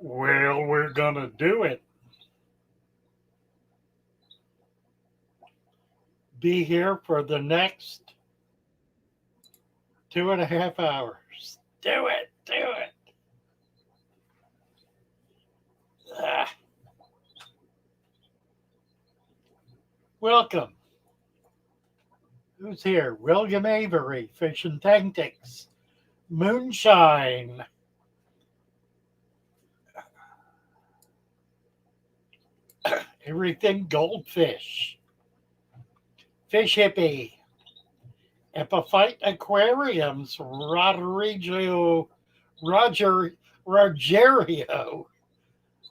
Well, we're gonna do it. Be here for the next 2.5 hours. Do it, do it. Ah, welcome. Who's here? William Avery, Fish and Tactics, Moonshine, Everything Goldfish, Fish Hippie, Epiphyte Aquariums, Roger, Rogerio,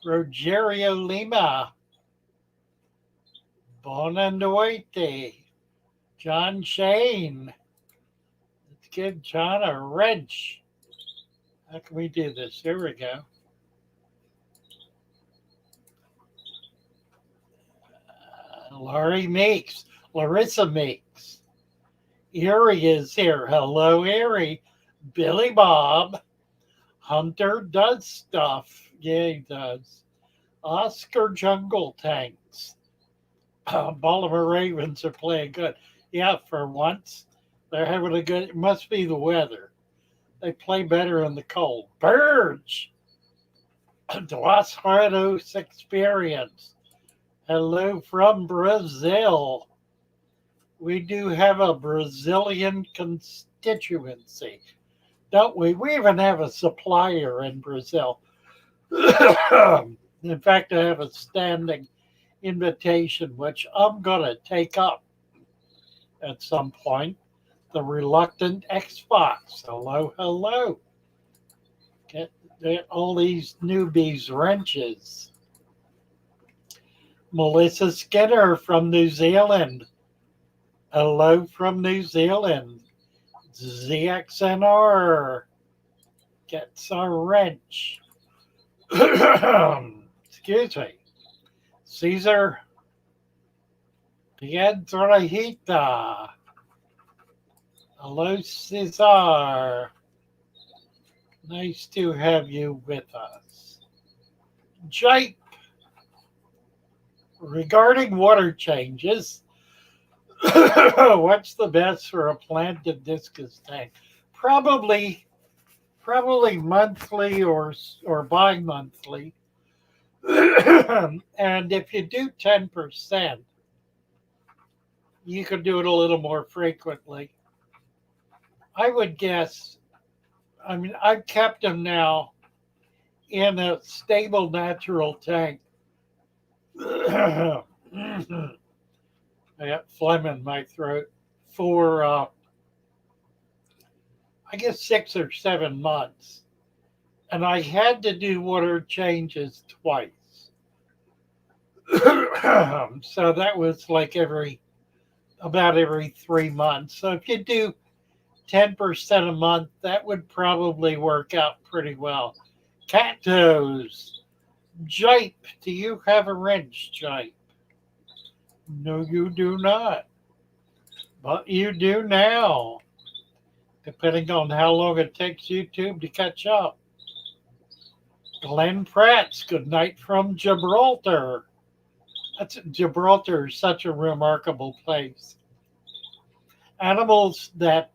Rogerio Lima, Bonandoite, John Shane. Let's give John a wrench. How can we do this? Here we go. Laurie Meeks, Larissa Meeks. Erie is here. Hello, Erie. Billy Bob. Hunter does stuff. Yeah, he does. Oscar Jungle Tanks. Baltimore Ravens are playing good. Yeah, for once, they're having a good. It must be the weather. They play better in the cold. Birds. Dos Hardos Experience. Hello from Brazil. We do have a Brazilian constituency, don't we? We even have a supplier in Brazil. In fact, I have a standing invitation, which I'm going to take up at some point. The Reluctant Xbox. Hello, hello. Get all these newbies wrenches. Melissa Skinner from New Zealand. Hello from New Zealand. ZXNR gets a wrench. Excuse me. Caesar Piedrahita. Hello, Cesar. Nice to have you with us. Jake, regarding water changes, what's the best for a planted discus tank? Probably monthly or bi-monthly. And if you do 10%, you could do it a little more frequently. I would guess, I mean, I've kept them now in a stable natural tank. I got phlegm in my throat for, I guess, 6 or 7 months. And I had to do water changes twice. So that was like about every 3 months. So if you do 10% a month, that would probably work out pretty well. Cat toes. Jipe. Do you have a wrench, Jipe? No, you do not. But you do now, depending on how long it takes YouTube to catch up. Glenn Pratt's Good Night from Gibraltar. Gibraltar is such a remarkable place. Animals that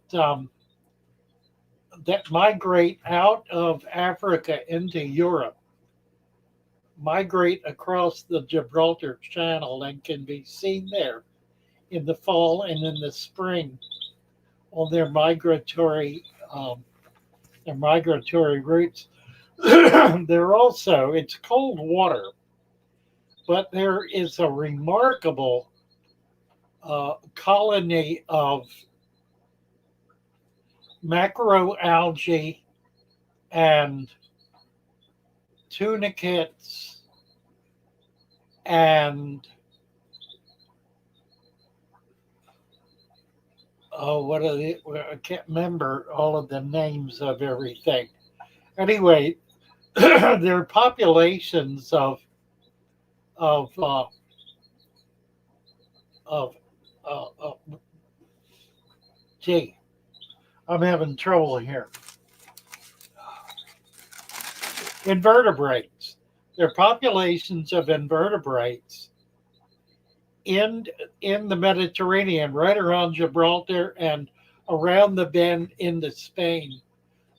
migrate out of Africa into Europe migrate across the Gibraltar Channel and can be seen there in the fall and in the spring on their migratory routes. They're also, it's cold water, but there is a remarkable colony of macroalgae and tunicates and what are the? I can't remember all of the names of everything. Anyway, there are populations of uh, of gee, I'm having trouble here. Invertebrates. There are populations of invertebrates in the Mediterranean, right around Gibraltar and around the bend into Spain,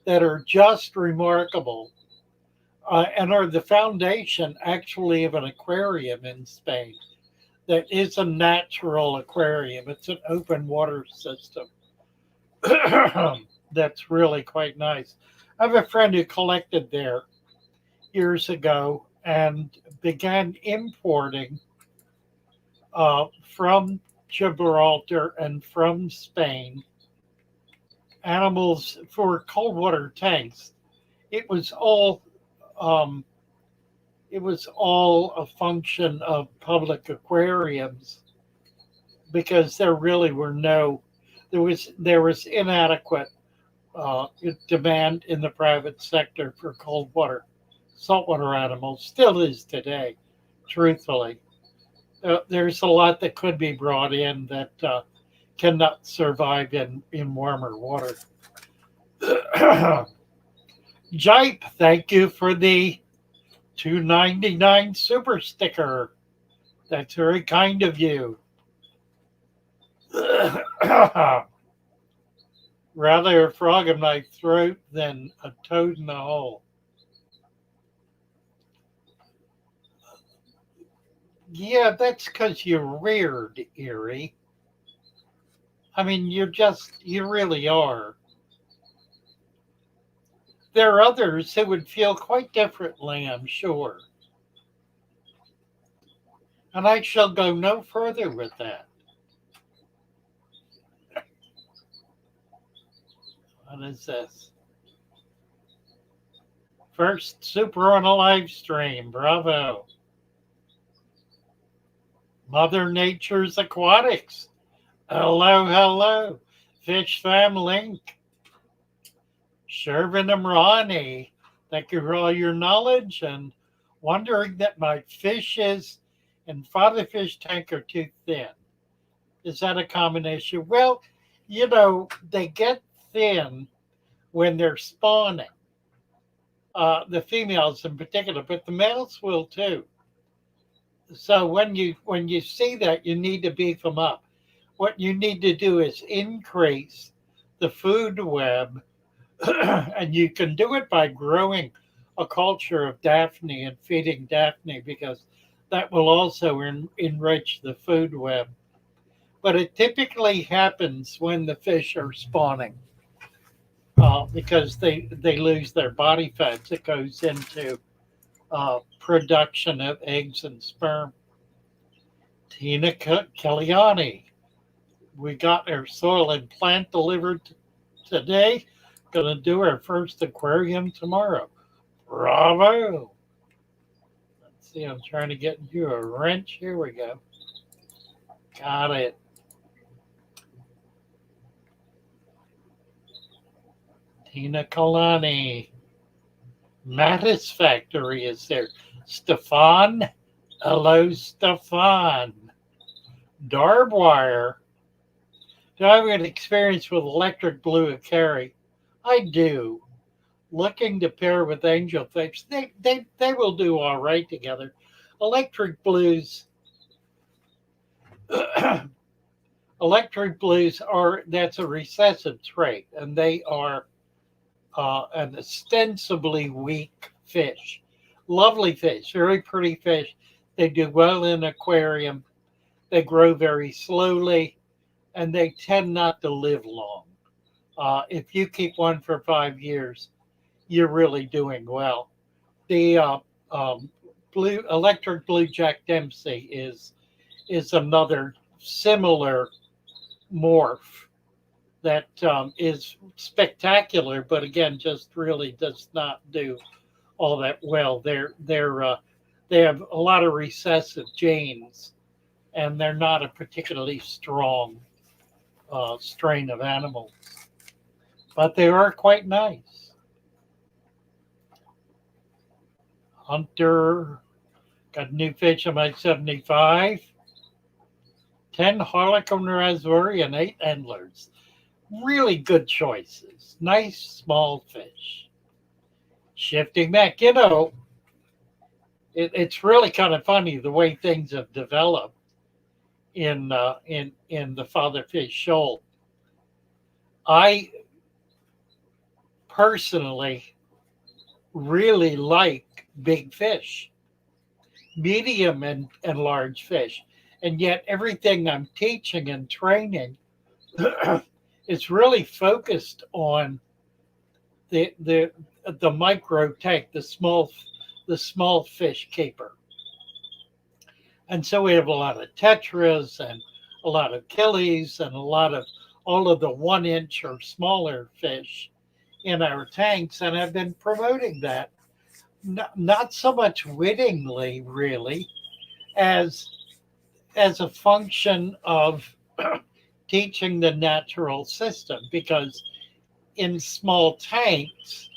that are just remarkable, and are the foundation actually of an aquarium in Spain that is a natural aquarium. It's an open water system that's really quite nice. I have a friend who collected there years ago and began importing from Gibraltar and from Spain animals for cold water tanks. It was all um, it was all a function of public aquariums because there really were no there was inadequate demand in the private sector for cold water saltwater animals, still is today, truthfully. There's a lot that could be brought in that cannot survive in warmer water. Jipe, thank you for the $2.99 super sticker. That's very kind of you. Rather a frog in my throat than a toad in the hole. Yeah, that's because you're weird, Erie. I mean, you really are. There are others who would feel quite differently, I'm sure. And I shall go no further with that. What is this? First super on a live stream. Bravo. Mother Nature's Aquatics. Hello, hello. Fish Fam Link. Shervin Ronnie. Thank you for all your knowledge and wondering that my fishes and father fish tank are too thin. Is that a common issue? Well, they get thin when they're spawning. The females in particular, but the males will too. So when you see that, you need to beef them up. What you need to do is increase the food web, and you can do it by growing a culture of Daphne and feeding Daphne because that will also enrich the food web. But it typically happens when the fish are spawning because they lose their body fats. It goes into production of eggs and sperm. Tina Kellyani. We got our soil and plant delivered today. Gonna do our first aquarium tomorrow. Bravo. Let's see, I'm trying to get you a wrench. Here we go. Got it. Tina Kalani. Mattis Factory is there. Stefan. Hello, Stefan. Darbwire. Do I have an experience with electric blue Acari? I do. Looking to pair with angelfish. They will do all right together. Electric blues. Electric blues that's a recessive trait, and they are an ostensibly weak fish. Lovely fish, very pretty fish. They do well in aquarium. They grow very slowly, and they tend not to live long. If you keep one for 5 years, you're really doing well. The electric blue Jack Dempsey is another similar morph that is spectacular, but again, just really does not do all that well. They have a lot of recessive genes, and they're not a particularly strong strain of animals, but they are quite nice. Hunter got a new fish on my 75. 10 Harlequin Raspberry and 8 Endlers. Really good choices. Nice small fish. shifting back. It's really kind of funny the way things have developed in the Fatherfish Shoal. I personally really like big fish, medium and large fish. And yet everything I'm teaching and training is really focused on the micro tank, the small fish keeper. And so we have a lot of tetras and a lot of killies and a lot of all of the 1 inch or smaller fish in our tanks. And I've been promoting that, not so much wittingly, really, as a function of teaching the natural system, because in small tanks,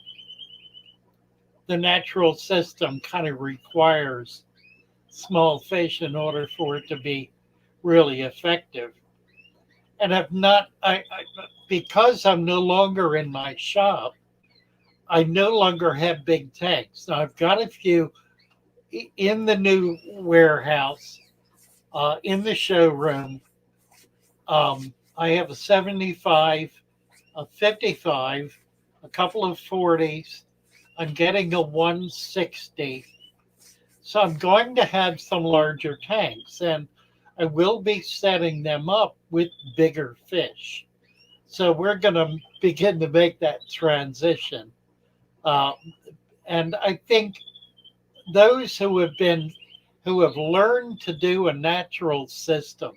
the natural system kind of requires small fish in order for it to be really effective. And because I'm no longer in my shop, I no longer have big tanks. Now I've got a few in the new warehouse, in the showroom. I have a 75, a 55, a couple of 40s. I'm getting a 160. So I'm going to have some larger tanks, and I will be setting them up with bigger fish. So we're going to begin to make that transition. And I think those who have learned to do a natural system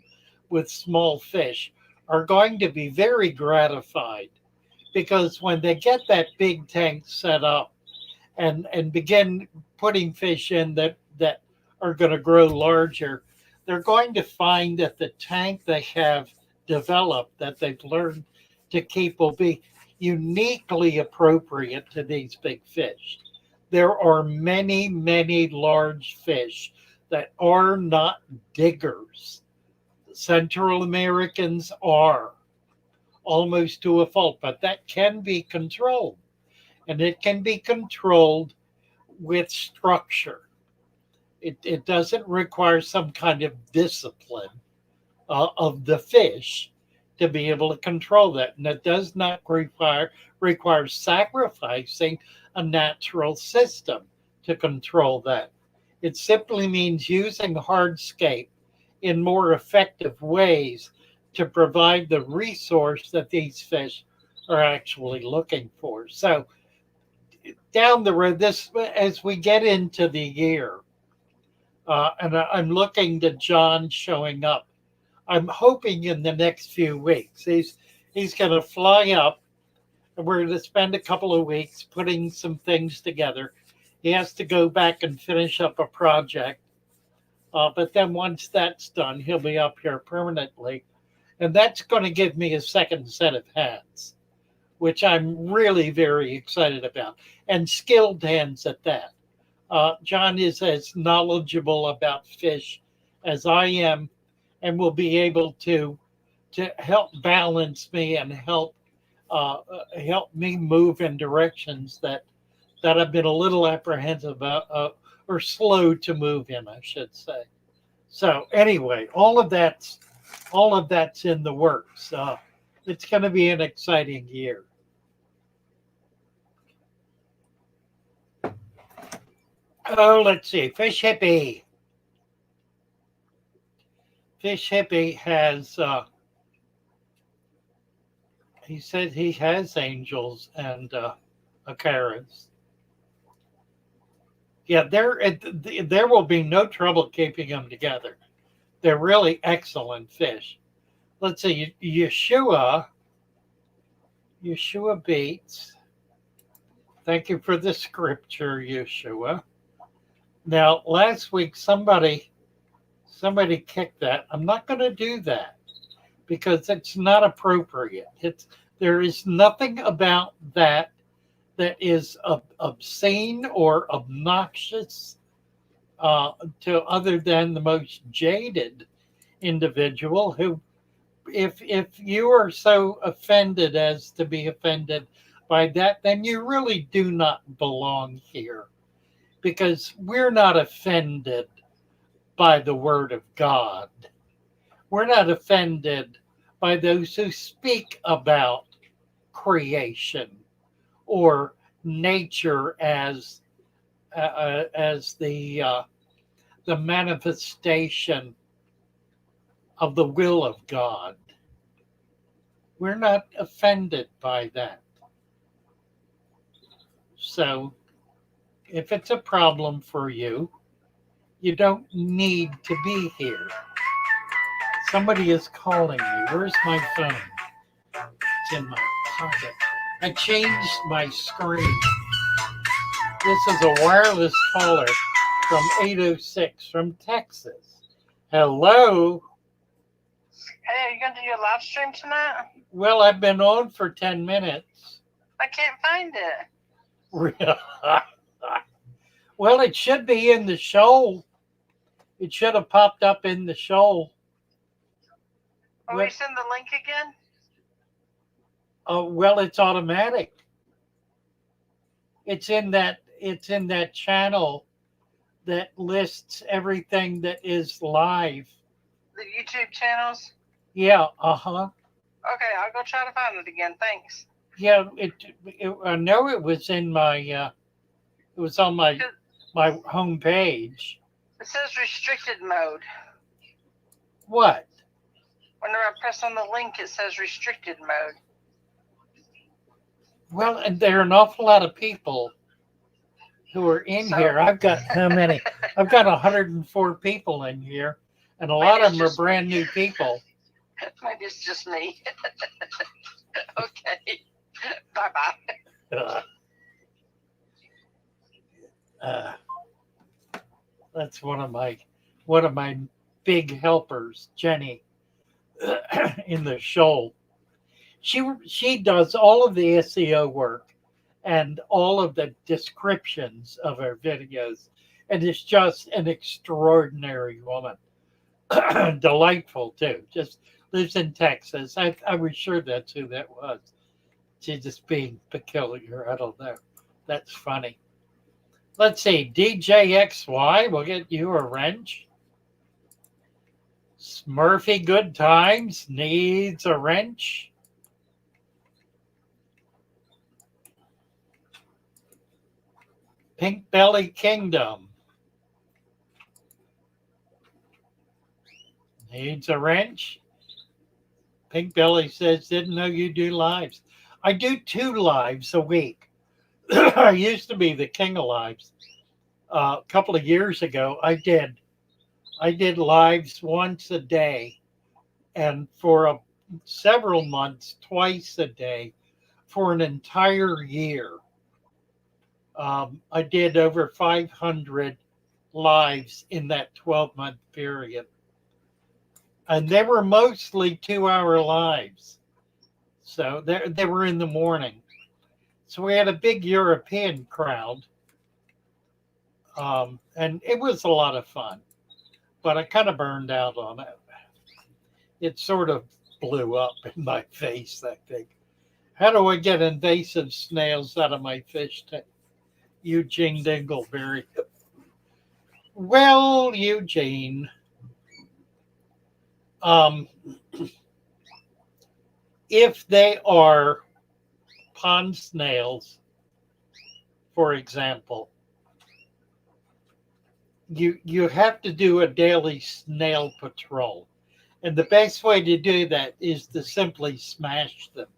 with small fish are going to be very gratified, because when they get that big tank set up and begin putting fish in that are going to grow larger, they're going to find that the tank they have developed, that they've learned to keep, will be uniquely appropriate to these big fish. There are many, many large fish that are not diggers. Central Americans are, almost to a fault, but that can be controlled. And it can be controlled with structure. It doesn't require some kind of discipline of the fish to be able to control that. And it does not require sacrificing a natural system to control that. It simply means using hardscape in more effective ways to provide the resource that these fish are actually looking for. So down the road, as we get into the year, and I'm looking to John showing up. I'm hoping in the next few weeks he's going to fly up, and we're going to spend a couple of weeks putting some things together. He has to go back and finish up a project, but then once that's done, he'll be up here permanently, and that's going to give me a second set of hands, which I'm really very excited about, and skilled hands at that. John is as knowledgeable about fish as I am, and will be able to help balance me and help me move in directions that I've been a little apprehensive about, or slow to move in, I should say. So anyway, all of that's in the works. It's going to be an exciting year. Oh, let's see. Fish Hippie. Fish Hippie has, he said he has angels and aquariums. Yeah, there will be no trouble keeping them together. They're really excellent fish. Let's see. Yeshua Beats. Thank you for the scripture, Yeshua. Now, last week, somebody kicked that. I'm not going to do that because it's not appropriate. There is nothing about that is obscene or obnoxious to other than the most jaded individual who, if you are so offended as to be offended by that, then you really do not belong here, because we're not offended by the word of God. We're not offended by those who speak about creation or nature as the manifestation of the will of God. We're not offended by that. So if it's a problem for you, you don't need to be here. Somebody is calling me. Where's my phone? It's in my pocket. I changed my screen. This is a wireless caller from 806 from Texas. Hello. Hey, are you going to do your live stream tonight? Well, I've been on for 10 minutes. I can't find it. Well, it should be in the show. It should have popped up in the show. Will we send the link again? Well, it's automatic. It's in that channel that lists everything that is live. The YouTube channels? Yeah, Okay, I'll go try to find it again. Thanks. Yeah, I know it was in my it was on my home page. It says restricted mode. What? Whenever I press on the link, it says restricted mode. Well, and there are an awful lot of people who are in here. I've got how many? I've got 104 people in here, and a lot of them are brand new people. Maybe it's just me. Okay. Bye-bye. That's one of my big helpers, Jenny, in the show. She does all of the SEO work and all of the descriptions of our videos, and is just an extraordinary woman. Delightful too. Just lives in Texas. I was sure that's who that was. She's just being peculiar. I don't know. That's funny. Let's see. DJXY will get you a wrench. Smurfy Good Times needs a wrench. Pink Belly Kingdom needs a wrench. Pink Belly says, didn't know you do lives. I do 2 lives a week. I used to be the king of lives. A couple of years ago, I did lives once a day, and for several months, twice a day, for an entire year. I did over 500 lives in that 12-month period. And they were mostly 2-hour lives. So they were in the morning. So we had a big European crowd. And it was a lot of fun. But I kind of burned out on it. It sort of blew up in my face, I think. How do I get invasive snails out of my fish tank? Eugene Dingleberry. Well, Eugene, if they are pond snails, for example, you have to do a daily snail patrol. And the best way to do that is to simply smash them,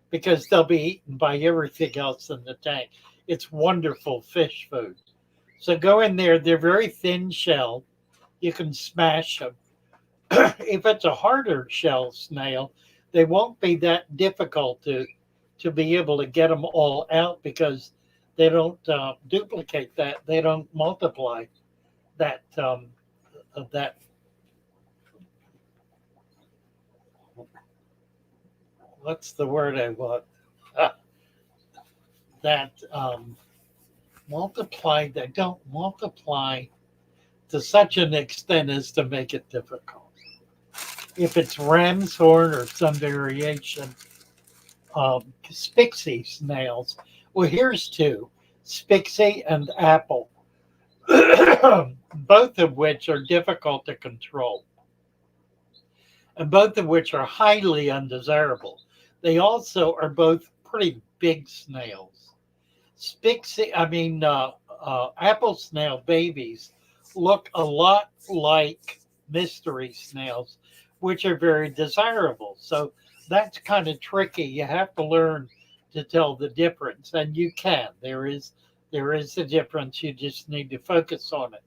because they'll be eaten by everything else in the tank. It's wonderful fish food. So go in there. They're very thin shell. You can smash them. If it's a harder shell snail, they won't be that difficult to be able to get them all out, because they don't duplicate that. They don't multiply that what's the word I want? Don't multiply to such an extent as to make it difficult. If it's ram's horn or some variation Spixie snails. Well, here's two, Spixie and apple, both of which are difficult to control, and both of which are highly undesirable. They also are both pretty big snails. Apple snail babies look a lot like mystery snails, which are very desirable. So that's kind of tricky. You have to learn to tell the difference, and you can. There is a difference. You just need to focus on it,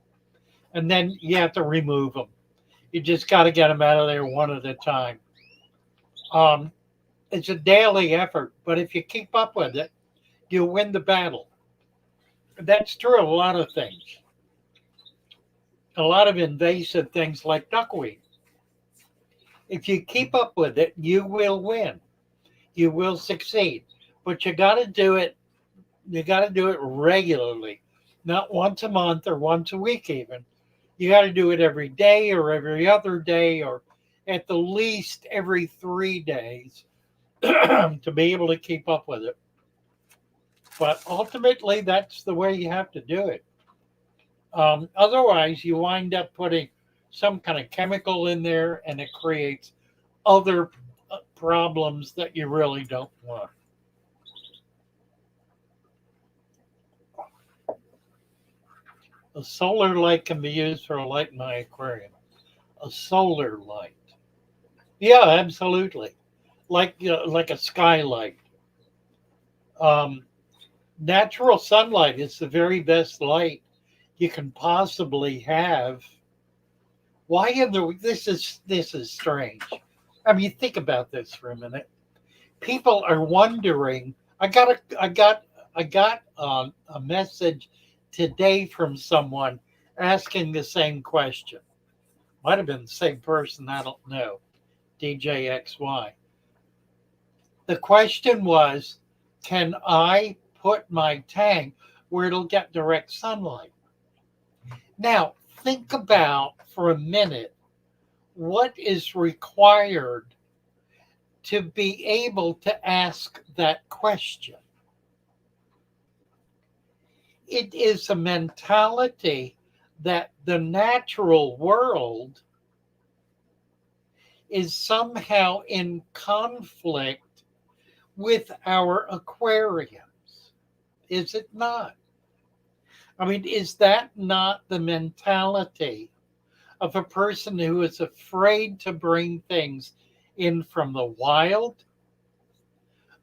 and then you have to remove them. You just got to get them out of there one at a time. Um, it's a daily effort, but if you keep up with it, you'll win the battle. That's true of a lot of things. A lot of invasive things like duckweed. If you keep up with it, you will win. You will succeed. But you got to do it. You got to do it regularly, not once a month or once a week even. You got to do it every day or every other day or at the least every 3 days to be able to keep up with it. But ultimately, that's the way you have to do it. Otherwise, you wind up putting some kind of chemical in there and it creates other problems that you really don't want. A solar light can be used for a light in my aquarium. A solar light. Yeah, absolutely. Like a skylight. Um, Natural sunlight is the very best light you can possibly have. Why in the this is strange. I mean, think about this for a minute. People are wondering. I got a message today from someone asking the same question. Might have been the same person. I don't know. DJXY. The question was, can I put my tank where it'll get direct sunlight? Now, think about for a minute what is required to be able to ask that question. It is a mentality that the natural world is somehow in conflict with our aquariums. Is it not? I mean, is that not the mentality of a person who is afraid to bring things in from the wild,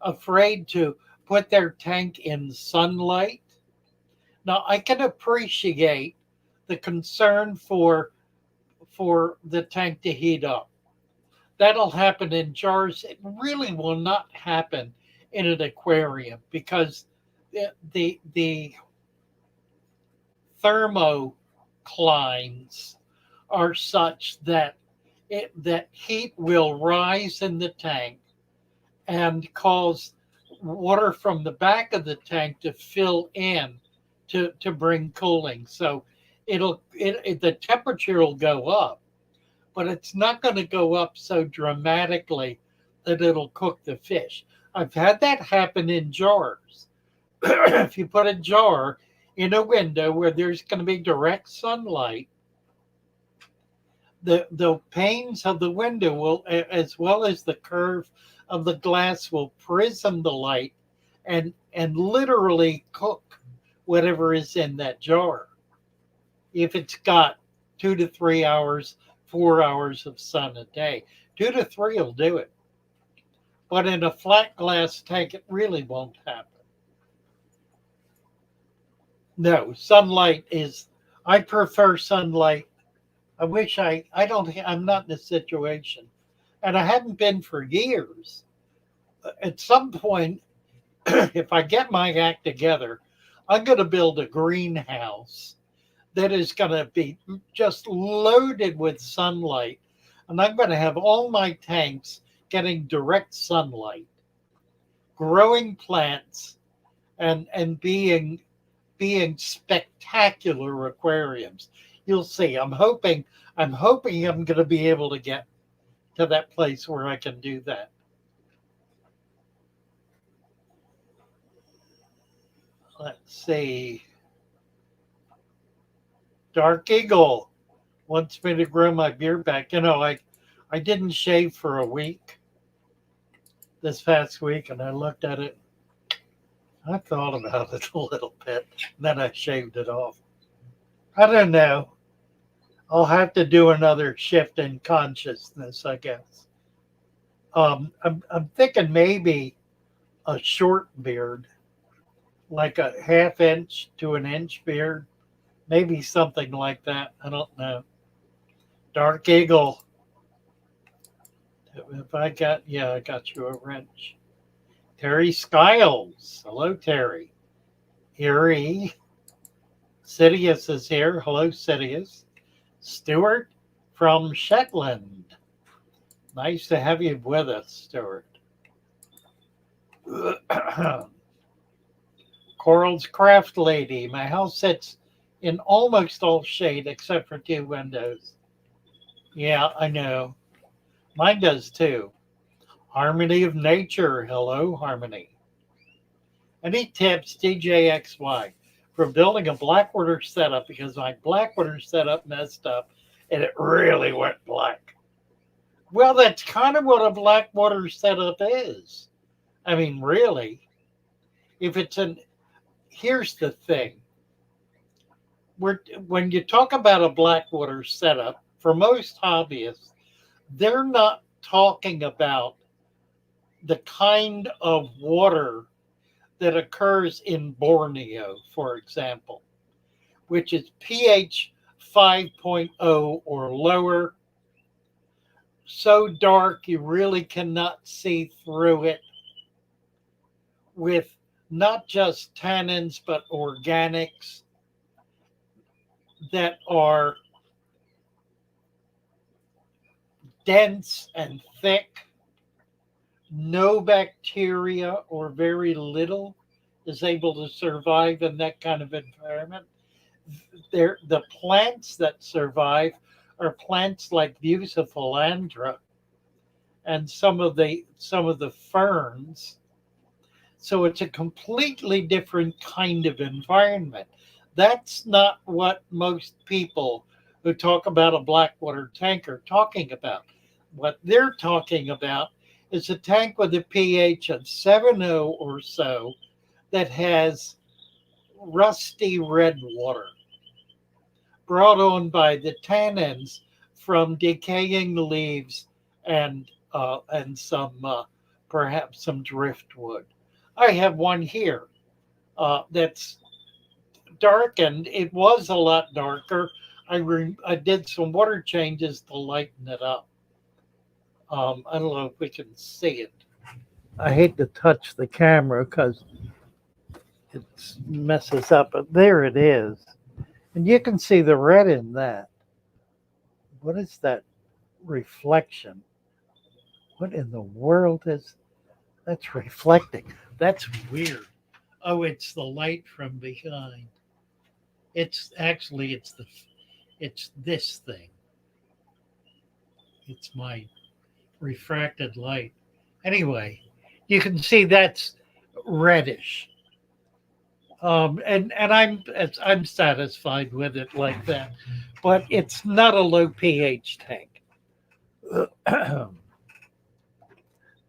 afraid to put their tank in sunlight? Now, I can appreciate the concern for the tank to heat up. That'll happen in jars. It really will not happen in an aquarium because the thermoclines are such that that heat will rise in the tank and cause water from the back of the tank to fill in to bring cooling. So the temperature will go up, but it's not going to go up so dramatically that it'll cook the fish. I've had that happen in jars. If you put a jar in a window where there's going to be direct sunlight, the panes of the window will, as well as the curve of the glass, will prism the light and literally cook whatever is in that jar. If it's got 2 to 3 hours, 4 hours of sun a day, 2 to 3 will do it. But in a flat glass tank, it really won't happen. No, sunlight is, I prefer sunlight. I wish I'm not in a situation, and I haven't been for years. At some point, if I get my act together, I'm going to build a greenhouse that is going to be just loaded with sunlight, and I'm going to have all my tanks getting direct sunlight, growing plants, and being spectacular aquariums. You'll see. I'm hoping I'm going to be able to get to that place where I can do that. Let's see. Dark Eagle wants me to grow my beard back. You know, I didn't shave for a week this past week, and I looked at it. I thought about it a little bit. Then I shaved it off. I don't know. I'll have to do another shift in consciousness, I guess. I'm thinking maybe a short beard, like a half inch to an inch beard, maybe something like that. I don't know. Dark Eagle. If I got, yeah, I got you a wrench. Terry Skiles. Hello, Terry. Erie. Sidious is here. Hello, Sidious. Stuart from Shetland. Nice to have you with us, Stuart. Coral's Craft Lady. My house sits in almost all shade except for 2 windows. Yeah, I know. Mine does too. Harmony of Nature. Hello, Harmony. Any tips, DJXY, for building a Blackwater setup? Because my Blackwater setup messed up and it really went black. Well, that's kind of what a Blackwater setup is. I mean, really. If it's here's the thing. When you talk about a Blackwater setup, for most hobbyists, they're not talking about the kind of water that occurs in Borneo, for example, which is pH 5.0 or lower, so dark you really cannot see through it, with not just tannins but organics that are dense and thick. No bacteria or very little is able to survive in that kind of environment. The plants that survive are plants like Bucephalandra and some of the ferns. So it's a completely different kind of environment. That's not what most people who talk about a Blackwater tank are talking about. What they're talking about is a tank with a pH of 7.0 or so that has rusty red water brought on by the tannins from decaying leaves and some perhaps some driftwood. I have one here that's darkened. It was a lot darker. I did some water changes to lighten it up. I don't know if we can see it. I hate to touch the camera because it messes up, but there it is. And you can see the red in that. What is that reflection? What in the world is that's reflecting? That's weird. Oh, it's the light from behind. It's this thing. It's my refracted light. Anyway, you can see that's reddish. And I'm satisfied with it like that, but it's not a low pH tank.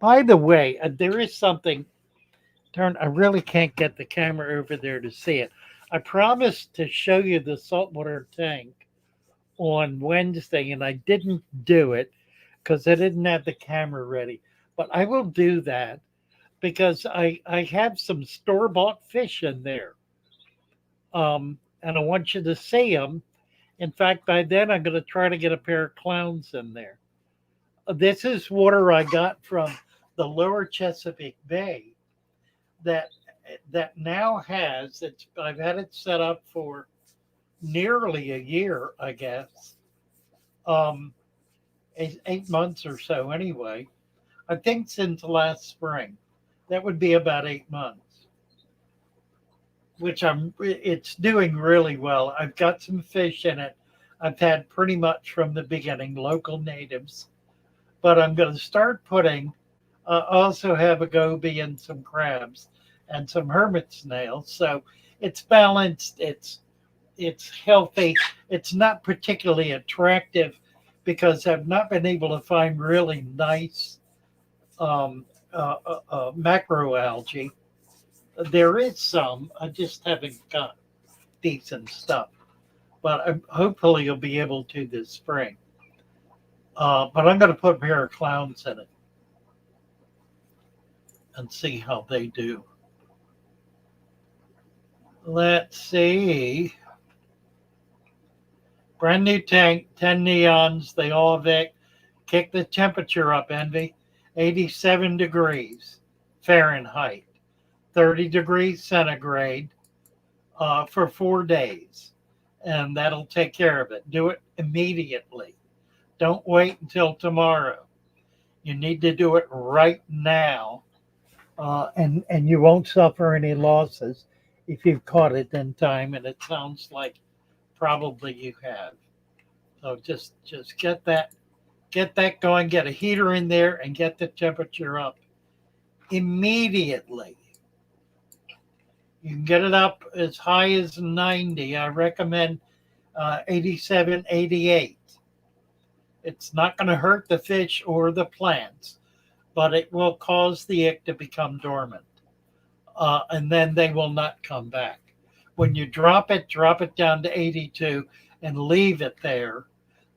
By the way, there is something. I really can't get the camera over there to see it. I promised to show you the saltwater tank on Wednesday, and I didn't do it because I didn't have the camera ready. But I will do that because I have some store-bought fish in there. And I want you to see them. In fact, by then I'm going to try to get a pair of clowns in there. This is water I got from the lower Chesapeake Bay that now has, I've had it set up for nearly a year, I guess. 8 months or so anyway. I think since last spring. That would be about 8 months. It's doing really well. I've got some fish in it. I've had pretty much from the beginning local natives. But I'm going to start putting, also have a goby and some crabs. and some hermit snails. So it's balanced. It's healthy. It's not particularly attractive because I've not been able to find really nice macroalgae. There is some. I just haven't got decent stuff. But hopefully you'll be able to this spring. But I'm going to put a pair of clowns in it and see how they do. Let's see. Brand new tank, 10 neons. They all Vic. Kick the temperature up, Envy. 87 degrees Fahrenheit, 30 degrees centigrade for 4 days. And that'll take care of it. Do it immediately. Don't wait until tomorrow. You need to do it right now. And you won't suffer any losses if you've caught it in time. And it sounds like probably you have. So just get that going. Get a heater in there and get the temperature up immediately. You can get it up as high as 90. I recommend 87, 88. It's not going to hurt the fish or the plants, but it will cause the ick to become dormant. And then they will not come back. When you drop it down to 82 and leave it there.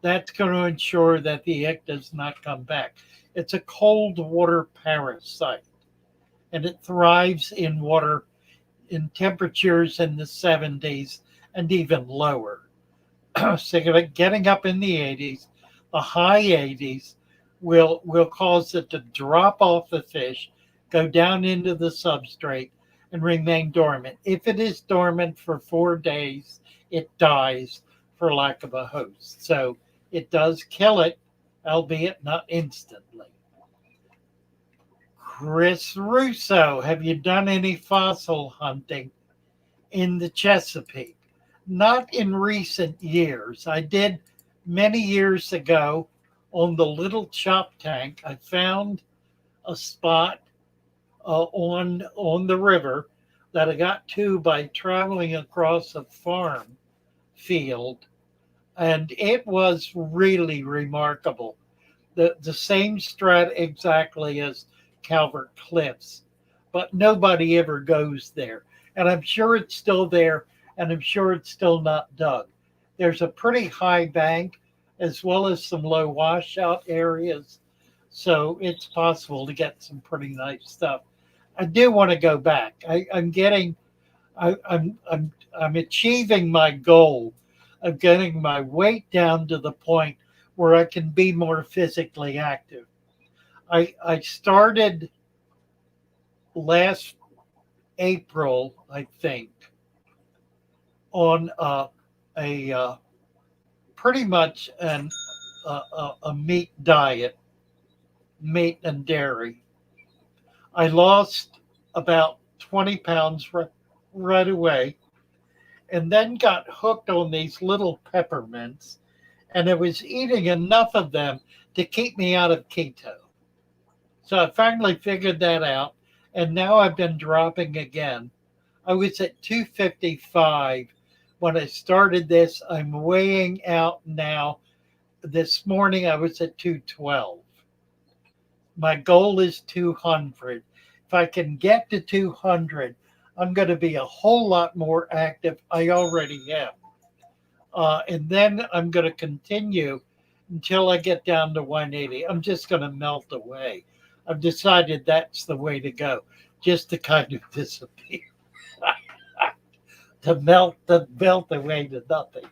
That's going to ensure that the ick does not come back. It's a cold water parasite, and it thrives in water in temperatures in the 70s and even lower. So getting up in the 80s, the high 80s will cause it to drop off the fish, go down into the substrate, and remain dormant. If it is dormant for 4 days, it dies for lack of a host. So it does kill it, albeit not instantly. Chris Russo, have you done any fossil hunting in the Chesapeake? Not in recent years. I did many years ago on the little chop tank. I found a spot on the river that I got to by traveling across a farm field, and it was really remarkable. The same strat exactly as Calvert Cliffs, but nobody ever goes there. And I'm sure it's still there, and I'm sure it's still not dug. There's a pretty high bank as well as some low washout areas, so it's possible to get some pretty nice stuff. I do want to go back. I'm achieving my goal of getting my weight down to the point where I can be more physically active. I started last April, I think, on a pretty much a meat diet, meat and dairy. I lost about 20 pounds right away, and then got hooked on these little peppermints, and I was eating enough of them to keep me out of keto. So I finally figured that out, and now I've been dropping again. I was at 255 when I started this. I'm weighing out now. This morning I was at 212. My goal is 200. If I can get to 200, I'm going to be a whole lot more active. I already am. And then I'm going to continue until I get down to 180. I'm just going to melt away. I've decided that's the way to go, just to kind of disappear. to melt away to nothing.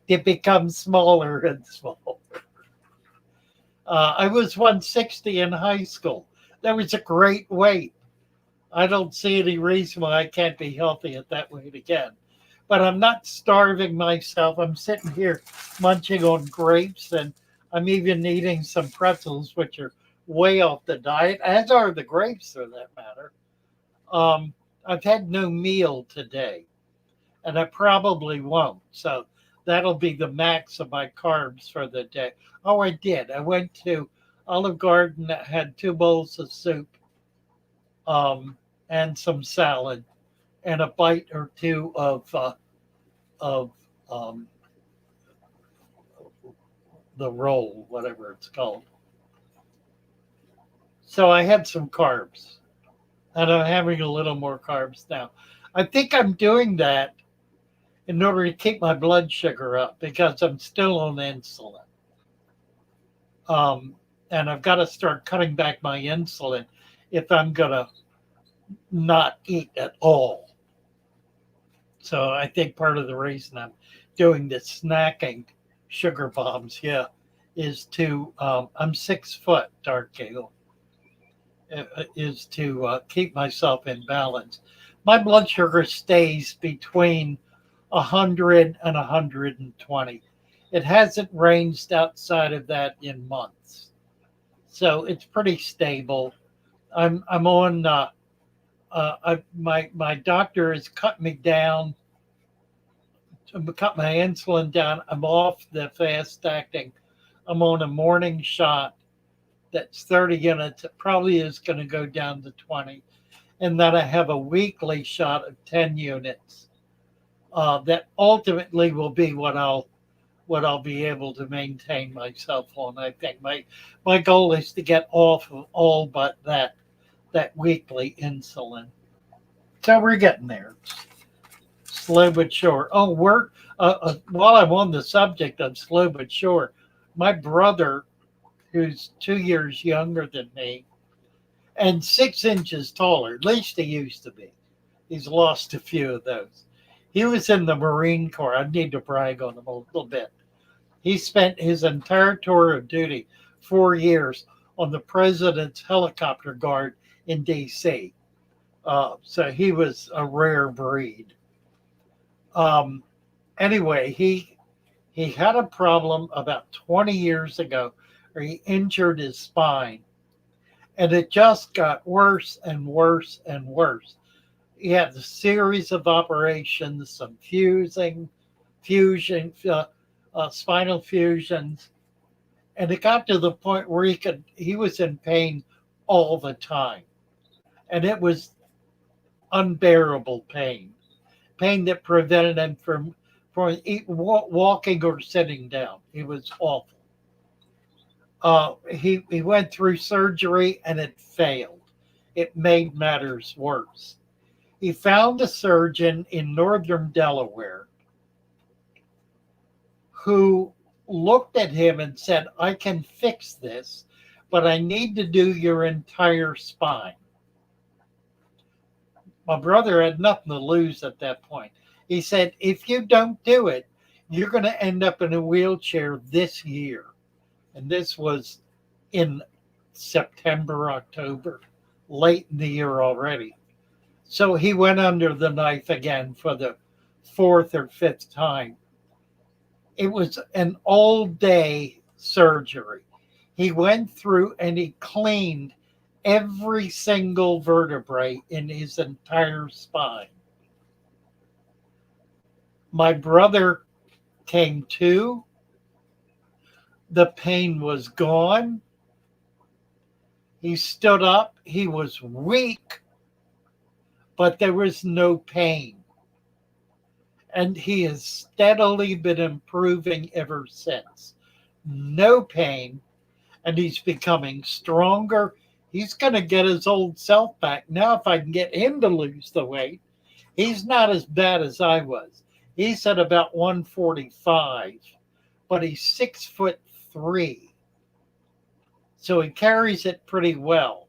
To become smaller and smaller. I was 160 in high school. That was a great weight. I don't see any reason why I can't be healthy at that weight again. But I'm not starving myself. I'm sitting here munching on grapes, and I'm even eating some pretzels, which are way off the diet, as are the grapes for that matter. I've had no meal today, and I probably won't. So that'll be the max of my carbs for the day. Oh, I did. I went to Olive Garden that had 2 bowls of soup. and some salad and a bite or two of the roll, whatever it's called. So I had some carbs, and I'm having a little more carbs now. I think I'm doing that in order to keep my blood sugar up because I'm still on insulin. Um, and I've got to start cutting back my insulin if I'm going to not eat at all. So I think part of the reason I'm doing the snacking sugar bombs, yeah, is to, I'm 6 foot, Dark Eagle, is to keep myself in balance. My blood sugar stays between 100 and 120. It hasn't ranged outside of that in months. So it's pretty stable. I'm on my doctor has cut me down, cut my insulin down. I'm off the fast acting. I'm on a morning shot that's 30 units. It probably is going to go down to 20. And then I have a weekly shot of 10 units. That ultimately will be what I'll be able to maintain myself on. I think my goal is to get off of all but that weekly insulin. So we're getting there, slow but sure. Oh, we're while I'm on the subject of slow but sure, my brother, who's 2 years younger than me and 6 inches taller, at least he used to be. He's lost a few of those. He was in the Marine Corps. I need to brag on him a little bit. He spent his entire tour of duty, 4 years, on the president's helicopter guard in D.C. So he was a rare breed. Anyway, he had a problem about 20 years ago where he injured his spine, and it just got worse and worse and worse. He had a series of operations, some spinal fusions, and it got to the point where he was in pain all the time, and it was unbearable pain that prevented him from walking or sitting down. It was awful. He went through surgery and it failed. It made matters worse. He found a surgeon in northern Delaware who looked at him and said, I can fix this, but I need to do your entire spine. My brother had nothing to lose at that point. He said, if you don't do it, you're going to end up in a wheelchair this year. And this was in September, October, late in the year already. So he went under the knife again for the 4th or 5th time. It was an all-day surgery. He went through and he cleaned every single vertebrae in his entire spine. My brother came to. The pain was gone. He stood up. He was weak, but there was no pain. And he has steadily been improving ever since. No pain, and he's becoming stronger. He's going to get his old self back. Now, if I can get him to lose the weight, he's not as bad as I was. He's at about 145, but he's 6'3". So he carries it pretty well.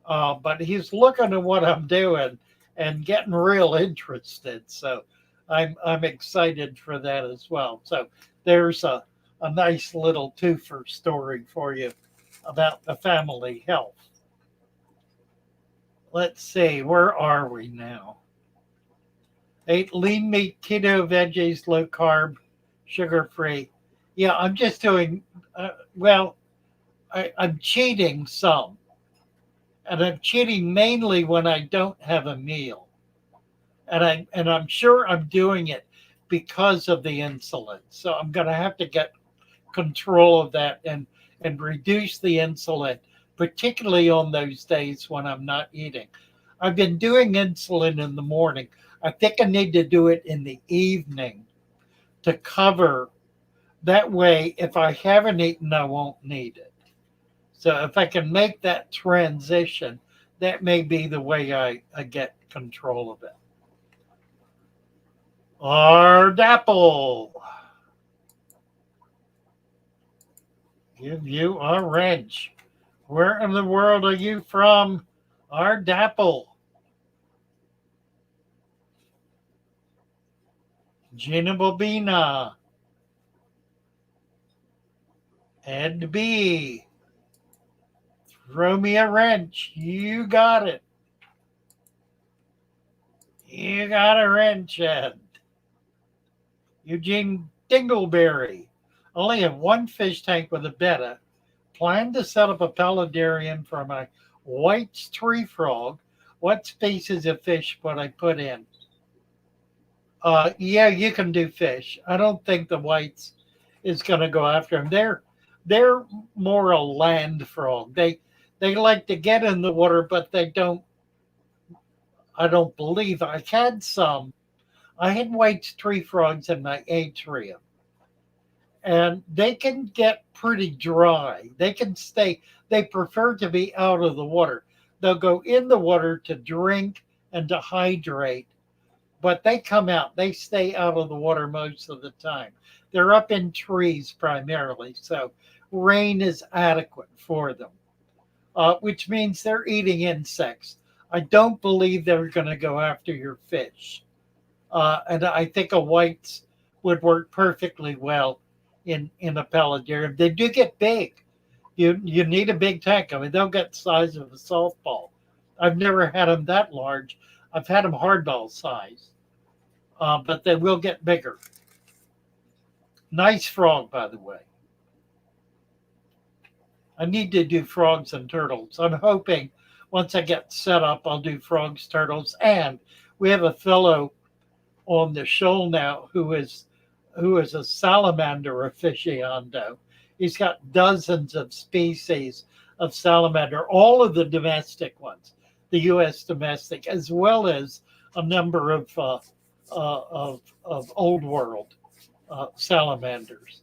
But he's looking at what I'm doing and getting real interested. So I'm excited for that as well. So there's a nice little twofer story for you about the family health. Let's see, where are we now? Ate lean meat, keto, veggies, low carb, sugar free. Yeah, I'm just doing, I'm cheating some. And I'm cheating mainly when I don't have a meal. And I'm sure I'm doing it because of the insulin. So I'm going to have to get control of that and reduce the insulin, particularly on those days when I'm not eating. I've been doing insulin in the morning. I think I need to do it in the evening to cover. That way, if I haven't eaten, I won't need it. So if I can make that transition, that may be the way I get control of it. Our dapple. Give you a wrench. Where in the world are you from? Our dapple. Gina Bobina. Ed B. Throw me a wrench. You got it. You got a wrench, Ed. Eugene Dingleberry. Only have one fish tank with a betta. Plan to set up a paludarium for my white's tree frog. What species of fish would I put in? Yeah, you can do fish. I don't think the whites is going to go after them. They're more a land frog. They like to get in the water, but they don't. I don't believe I had some. I had white tree frogs in my atrium, and they can get pretty dry. They can stay. They prefer to be out of the water. They'll go in the water to drink and to hydrate, but they come out. They stay out of the water most of the time. They're up in trees primarily, so rain is adequate for them, which means they're eating insects. I don't believe they're going to go after your fish. And I think a whites would work perfectly well in a paludarium. They do get big. You need a big tank. I mean, they'll get the size of a softball. I've never had them that large. I've had them hardball size, but they will get bigger. Nice frog, by the way. I need to do frogs and turtles. I'm hoping once I get set up, I'll do frogs, turtles, and we have a fellow on the shoal now who is a salamander aficionado. He's got dozens of species of salamander, all of the domestic ones, the U.S. domestic, as well as a number of old world salamanders.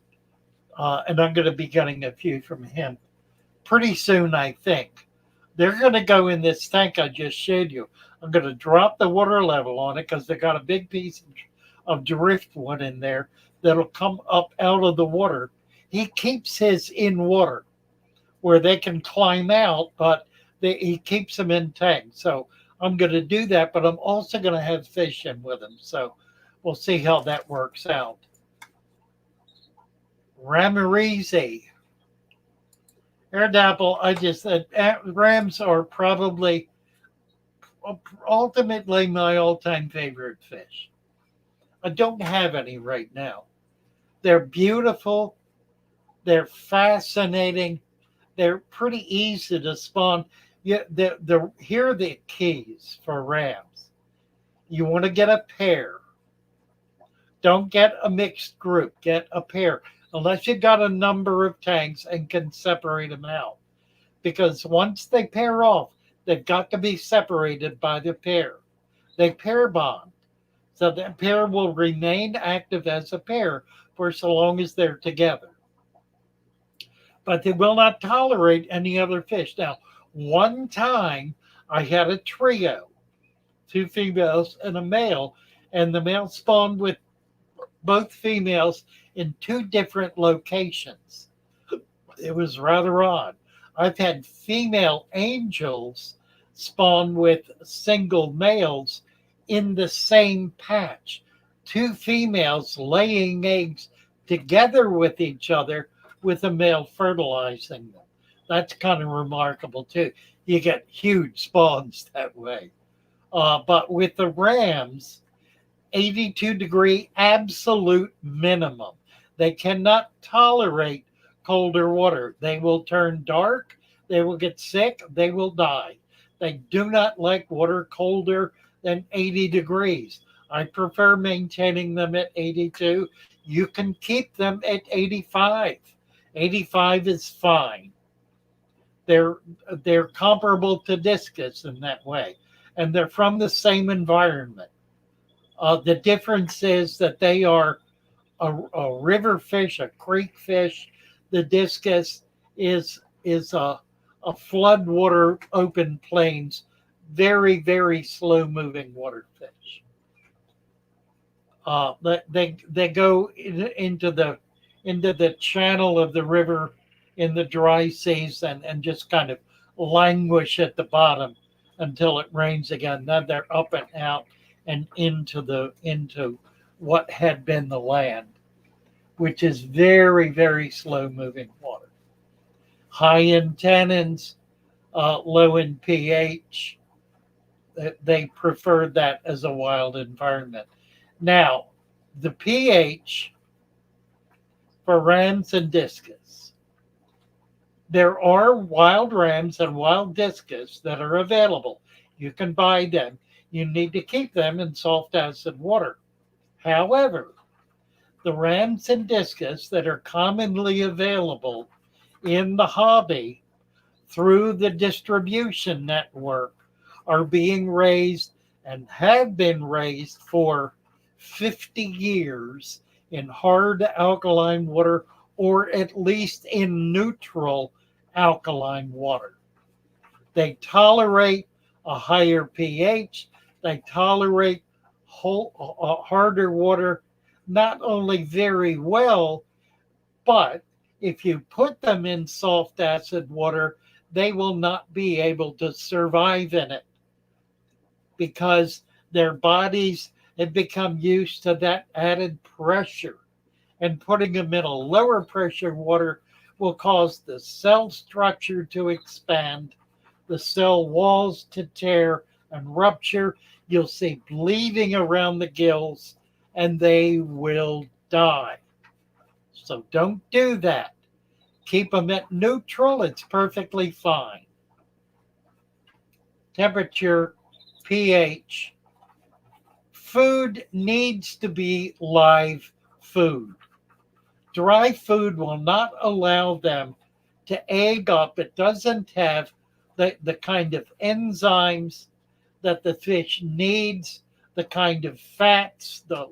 And I'm going to be getting a few from him pretty soon, I think. They're going to go in this tank I just showed you. I'm going to drop the water level on it because they got a big piece of driftwood in there that'll come up out of the water. He keeps his in water where they can climb out, but he keeps them in tanks. So I'm going to do that, but I'm also going to have fish in with him. So we'll see how that works out. Ramirezi. Airdapple, I just said rams are probably ultimately my all-time favorite fish. I don't have any right now. They're beautiful. They're fascinating. They're pretty easy to spawn. Here are the keys for rams. You want to get a pair. Don't get a mixed group. Get a pair. Unless you've got a number of tanks and can separate them out. Because once they pair off, they've got to be separated by the pair. They pair bond. So that pair will remain active as a pair for so long as they're together. But they will not tolerate any other fish. Now, one time I had a trio, 2 females and a male, and the male spawned with both females in 2 different locations. It was rather odd. I've had female angels spawn with single males in the same patch. 2 females laying eggs together with each other with a male fertilizing them. That's kind of remarkable too. You get huge spawns that way. But with the rams, 82-degree absolute minimum. They cannot tolerate colder water. They will turn dark. They will get sick. They will die. They do not like water colder than 80 degrees. I prefer maintaining them at 82. You can keep them at 85. 85 is fine. They're comparable to discus in that way. and they're from the same environment. The difference is that they are a river fish, a creek fish. The discus is a floodwater open plains, very, very slow moving water fish. They go into the channel of the river in the dry season and just kind of languish at the bottom until it rains again. Then they're up and out and into what had been the land, which is very, very slow moving water. High in tannins, low in pH. They preferred that as a wild environment. Now, the pH for rams and discus. There are wild rams and wild discus that are available. You can buy them. You need to keep them in soft acid water. However, the rams and discus that are commonly available in the hobby through the distribution network are being raised and have been raised for 50 years in hard alkaline water, or at least in neutral alkaline water. They tolerate a higher pH. They tolerate harder water not only very well, but if you put them in soft acid water, they will not be able to survive in it because their bodies have become used to that added pressure. And putting them in a lower pressure water will cause the cell structure to expand, the cell walls to tear and rupture. You'll see bleeding around the gills, and they will die. So don't do that. Keep them at neutral. It's perfectly fine. Temperature, pH. Food needs to be live food. Dry food will not allow them to egg up. It doesn't have the kind of enzymes that the fish needs, the kind of fats, the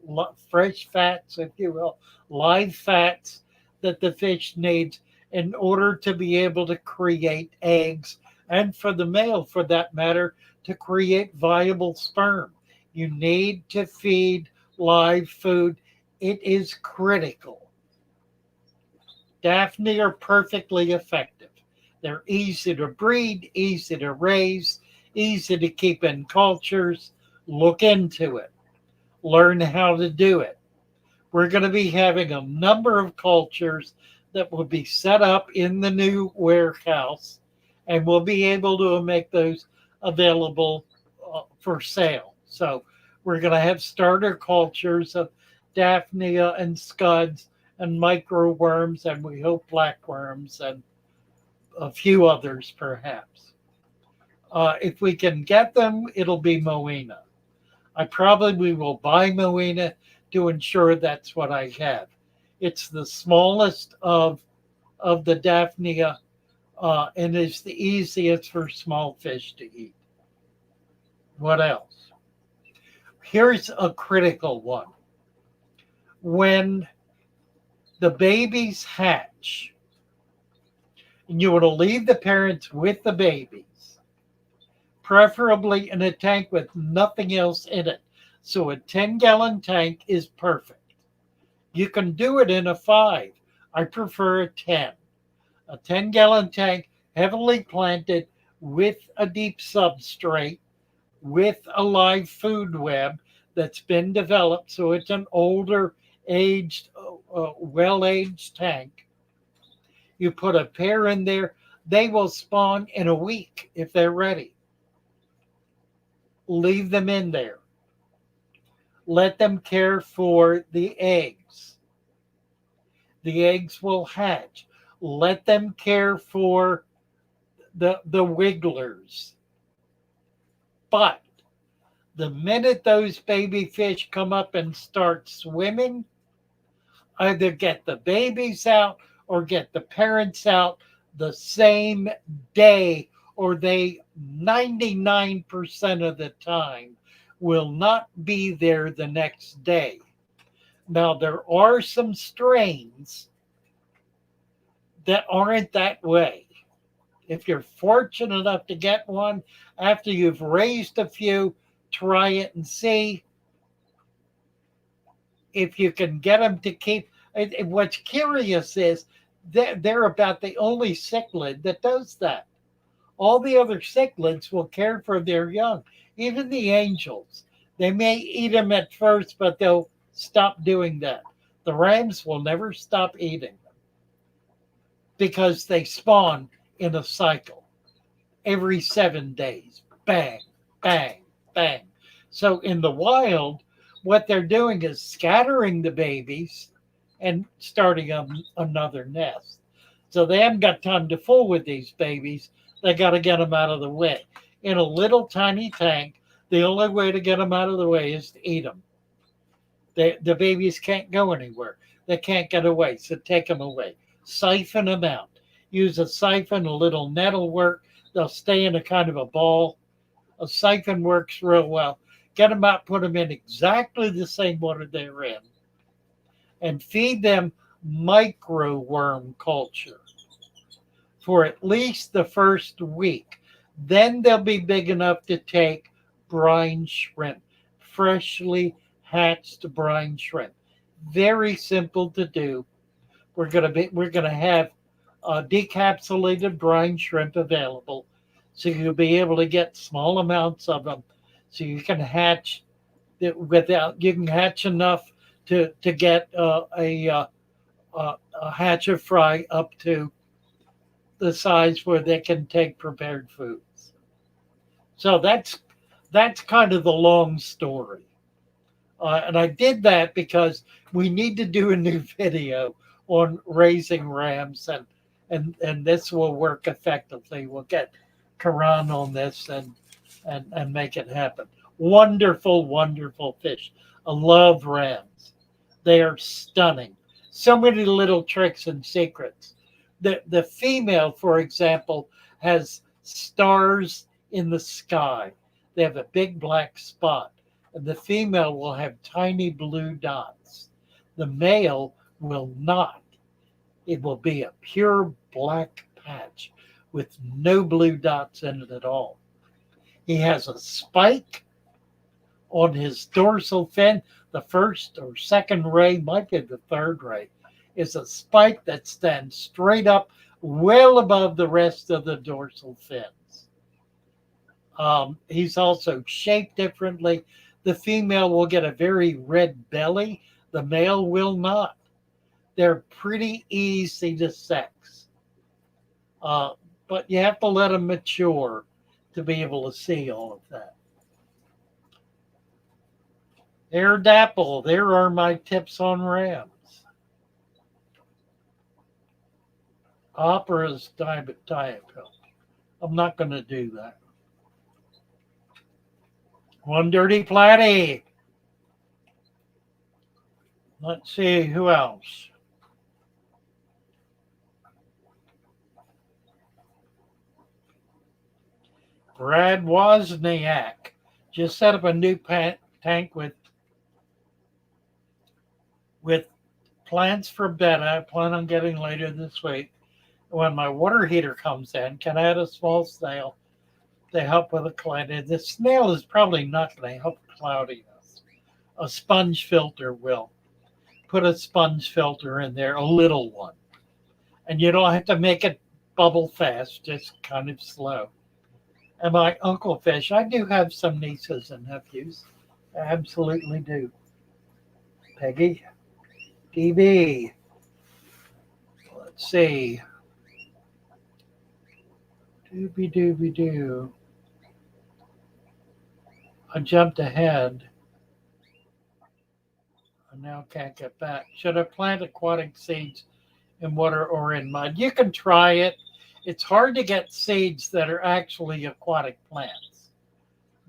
fresh fats, if you will, live fats that the fish needs in order to be able to create eggs, and for the male, for that matter, to create viable sperm. You need to feed live food. It is critical. Daphne are perfectly effective. They're easy to breed, easy to raise, easy to keep in cultures. Look into it. Learn how to do it. We're going to be having a number of cultures that will be set up in the new warehouse, and we'll be able to make those available for sale. So we're going to have starter cultures of Daphnia and scuds and microworms, and we hope blackworms and a few others perhaps. If we can get them, it'll be Moena. I probably will buy Moena to ensure that's what I have. It's the smallest of the Daphnia and is the easiest for small fish to eat. What else? Here's a critical one. When the babies hatch, and you want to leave the parents with the babies, preferably in a tank with nothing else in it. So a 10-gallon tank is perfect. You can do it in a 5. I prefer a 10. A 10-gallon tank, heavily planted with a deep substrate, with a live food web that's been developed. So it's an older, aged, well-aged tank. You put a pair in there, they will spawn in a week if they're ready. Leave them in there. Let them care for the eggs. The eggs will hatch. Let them care for the wigglers. But the minute those baby fish come up and start swimming, either get the babies out or get the parents out the same day, or they 99% of the time will not be there the next day. Now, there are some strains that aren't that way. If you're fortunate enough to get one, after you've raised a few, try it and see if you can get them to keep. And what's curious is they're about the only cichlid that does that. All the other cichlids will care for their young, even the angels. They may eat them at first, but they'll stop doing that. The rams will never stop eating them because they spawn in a cycle every 7 days. Bang, bang, bang. So in the wild, what they're doing is scattering the babies and starting another nest. So they haven't got time to fool with these babies. They got to get them out of the way. In a little tiny tank, the only way to get them out of the way is to eat them. The babies can't go anywhere. They can't get away, so take them away. Siphon them out. Use a siphon, a little net will work. They'll stay in a kind of a ball. A siphon works real well. Get them out, put them in exactly the same water they're in, and feed them micro worm culture for at least the first week. Then they'll be big enough to take brine shrimp, freshly hatched brine shrimp. Very simple to do. We're gonna have decapsulated brine shrimp available, so you'll be able to get small amounts of them, so you can hatch enough to get a hatcher fry up to the size where they can take prepared foods. So that's kind of the long story. And I did that because we need to do a new video on raising rams, and this will work effectively. We'll get Karan on this and make it happen. Wonderful, wonderful fish. I love rams. They are stunning. So many little tricks and secrets. The female, for example, has stars in the sky. They have a big black spot. And the female will have tiny blue dots. The male will not. It will be a pure black patch with no blue dots in it at all. He has a spike on his dorsal fin. The first or second ray, might be the third ray, is a spike that stands straight up well above the rest of the dorsal fins. He's also shaped differently. The female will get a very red belly. The male will not. They're pretty easy to sex. But you have to let them mature to be able to see all of that. Air Dapple, there are my tips on rams. Opera's Diet Coke. I'm not going to do that. One Dirty Platty. Let's see who else. Brad Wozniak just set up a new tank with plants for betta. I plan on getting later this week. When my water heater comes in, can I add a small snail to help with the cloudiness? The snail is probably not going to help cloudiness. A sponge filter will. Put a sponge filter in there, a little one. And you don't have to make it bubble fast, just kind of slow. And my Uncle Fish, I do have some nieces and nephews. I absolutely do. Peggy, DB. Let's see. Dooby. I jumped ahead. I now can't get back. Should I plant aquatic seeds in water or in mud? You can try it. It's hard to get seeds that are actually aquatic plants.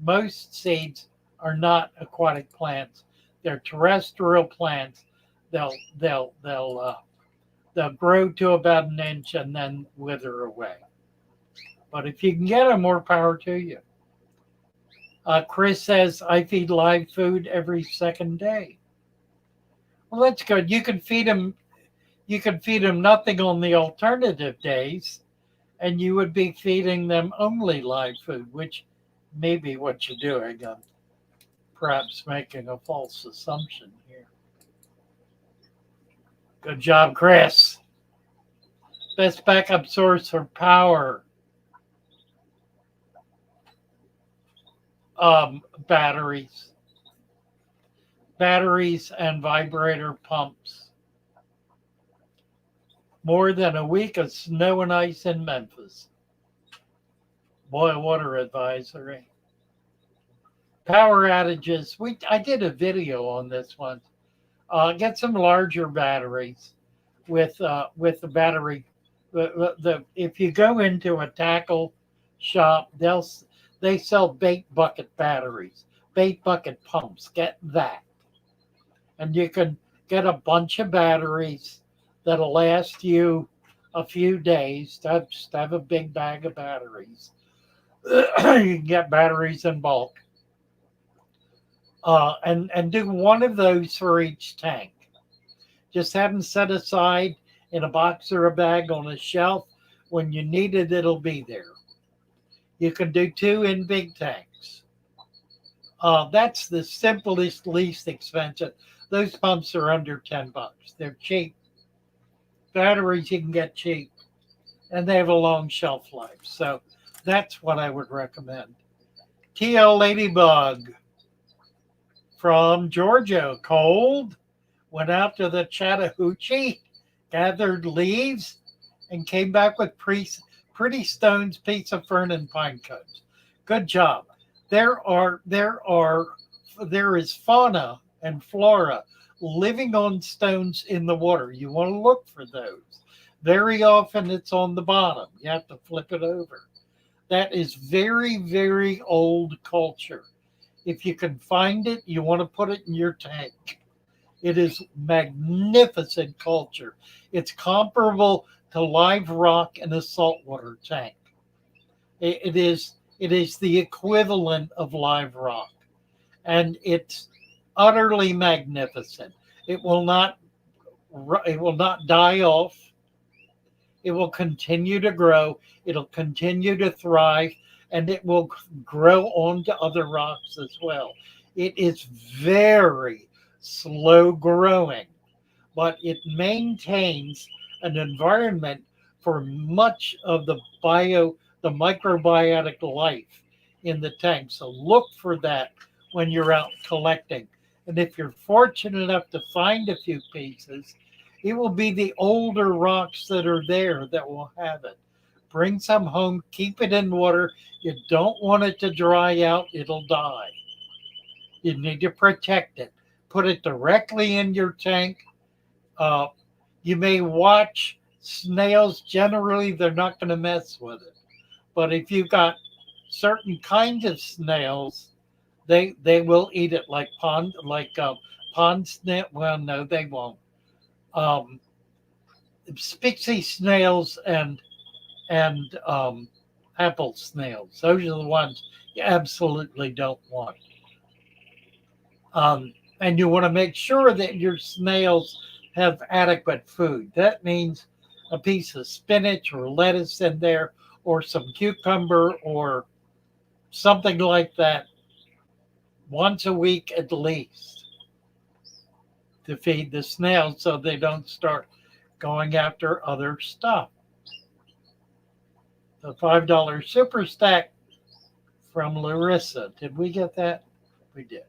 Most seeds are not aquatic plants. They're terrestrial plants. They'll grow to about an inch and then wither away. But if you can get them, more power to you. Chris says, I feed live food every second day. Well, that's good. You can feed them. You can feed them nothing on the alternative days, and you would be feeding them only live food, which may be what you're doing. I'm perhaps making a false assumption here. Good job, Chris. Best backup source for power. Batteries. Batteries and vibrator pumps. More than a week of snow and ice in Memphis. Boil water advisory. Power outages. I did a video on this one. Get some larger batteries with the battery. If you go into a tackle shop, they sell bait bucket batteries, bait bucket pumps. Get that, and you can get a bunch of batteries that'll last you a few days. Just have a big bag of batteries. You can get batteries in bulk. And do one of those for each tank. Just have them set aside in a box or a bag on a shelf. When you need it, it'll be there. You can do 2 in big tanks. That's the simplest, least expensive. Those pumps are under $10. They're cheap. Batteries you can get cheap, and they have a long shelf life. So that's what I would recommend. TL Ladybug from Georgia, cold, went out to the Chattahoochee, gathered leaves, and came back with pretty stones, piece of fern, and pine cones. Good job. There is fauna and flora living on stones in the water. You want to look for those. Very often it's on the bottom. You have to flip it over. That is very, very old culture. If you can find it, you want to put it in your tank. It is magnificent culture. It's comparable to live rock in a saltwater tank. It is the equivalent of live rock, and it's utterly magnificent. It will not die off. It will continue to grow. It'll continue to thrive, and it will grow onto other rocks as well. It is very slow growing, but it maintains an environment for much of the microbiotic life in the tank. So look for that when you're out collecting. And if you're fortunate enough to find a few pieces, it will be the older rocks that are there that will have it. Bring some home, keep it in water. You don't want it to dry out, it'll die. You need to protect it. Put it directly in your tank. You may watch snails. Generally, they're not going to mess with it. But if you've got certain kinds of snails, they will eat it, like pond snail. Well, no, they won't. Spixie snails and apple snails. Those are the ones you absolutely don't want. And you want to make sure that your snails have adequate food. That means a piece of spinach or lettuce in there, or some cucumber or something like that once a week at least to feed the snails so they don't start going after other stuff. The $5 super stack from Larissa. Did we get that? We did,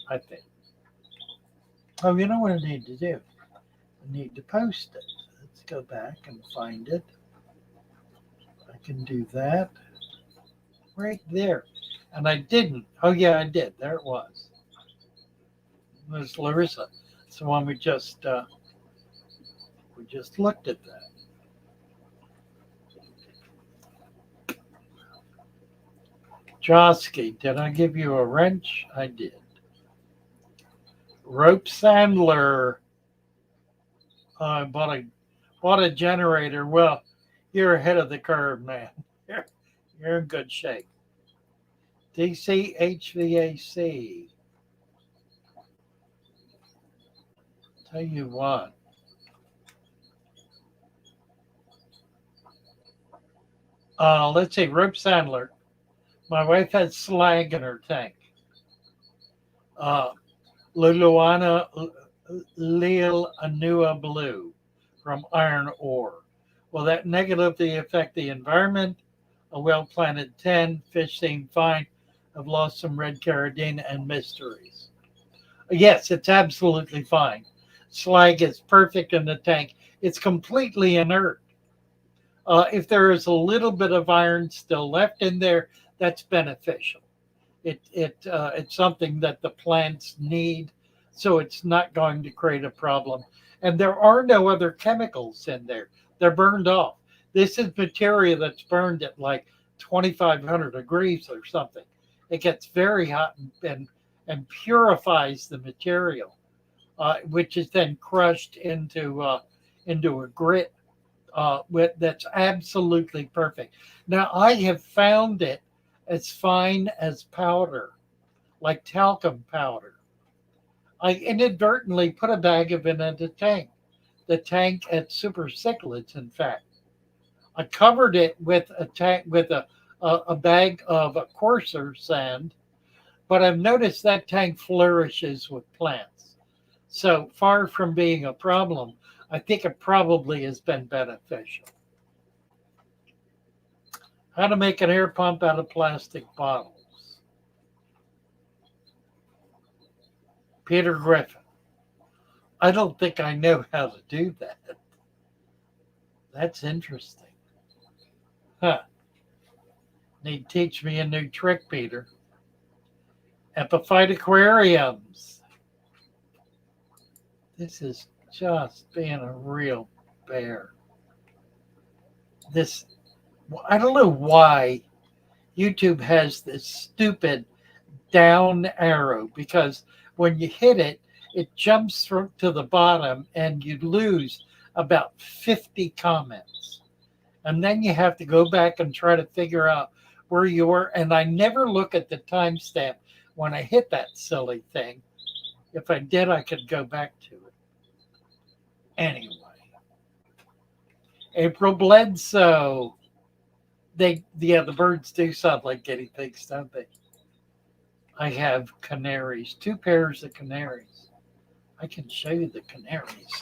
I think. Oh, you know what I need to do? I need to post it. Let's go back and find it. I can do that right there. And I didn't. Oh, yeah, I did. There it was. It was Larissa. It's the one we just looked at that. Josky, did I give you a wrench? I did. Rope Sandler. I bought a generator. Well, you're ahead of the curve, man. You're in good shape. DC HVAC. Tell you what. Let's see, Rope Sandler. My wife had slag in her tank. Luluana Lil Anua Blue from iron ore. Will that negatively affect the environment? A well-planted 10, fish seem fine. I've lost some red carradine and mysteries. Yes, it's absolutely fine. Slag is perfect in the tank. It's completely inert. If there is a little bit of iron still left in there, that's beneficial. It's something that the plants need, so it's not going to create a problem. And there are no other chemicals in there. They're burned off. This is material that's burned at like 2,500 degrees or something. It gets very hot and purifies the material, which is then crushed into a grit that's absolutely perfect. Now, I have found it as fine as powder, like talcum powder. I inadvertently put a bag of it in the tank at Super Cichlids, in fact. I covered it with a bag of a coarser sand, but I've noticed that tank flourishes with plants. So far from being a problem, I think it probably has been beneficial. How to make an air pump out of plastic bottles. Peter Griffin. I don't think I know how to do that. That's interesting. Huh. Need to teach me a new trick, Peter. Epiphyte aquariums. This is just being a real bear. I don't know why YouTube has this stupid down arrow, because when you hit it, it jumps to the bottom and you lose about 50 comments. And then you have to go back and try to figure out where you were. And I never look at the timestamp when I hit that silly thing. If I did, I could go back to it. Anyway. April Bledsoe. The birds do sound like guinea pigs, don't they? I have canaries, 2 pairs of canaries. I can show you the canaries.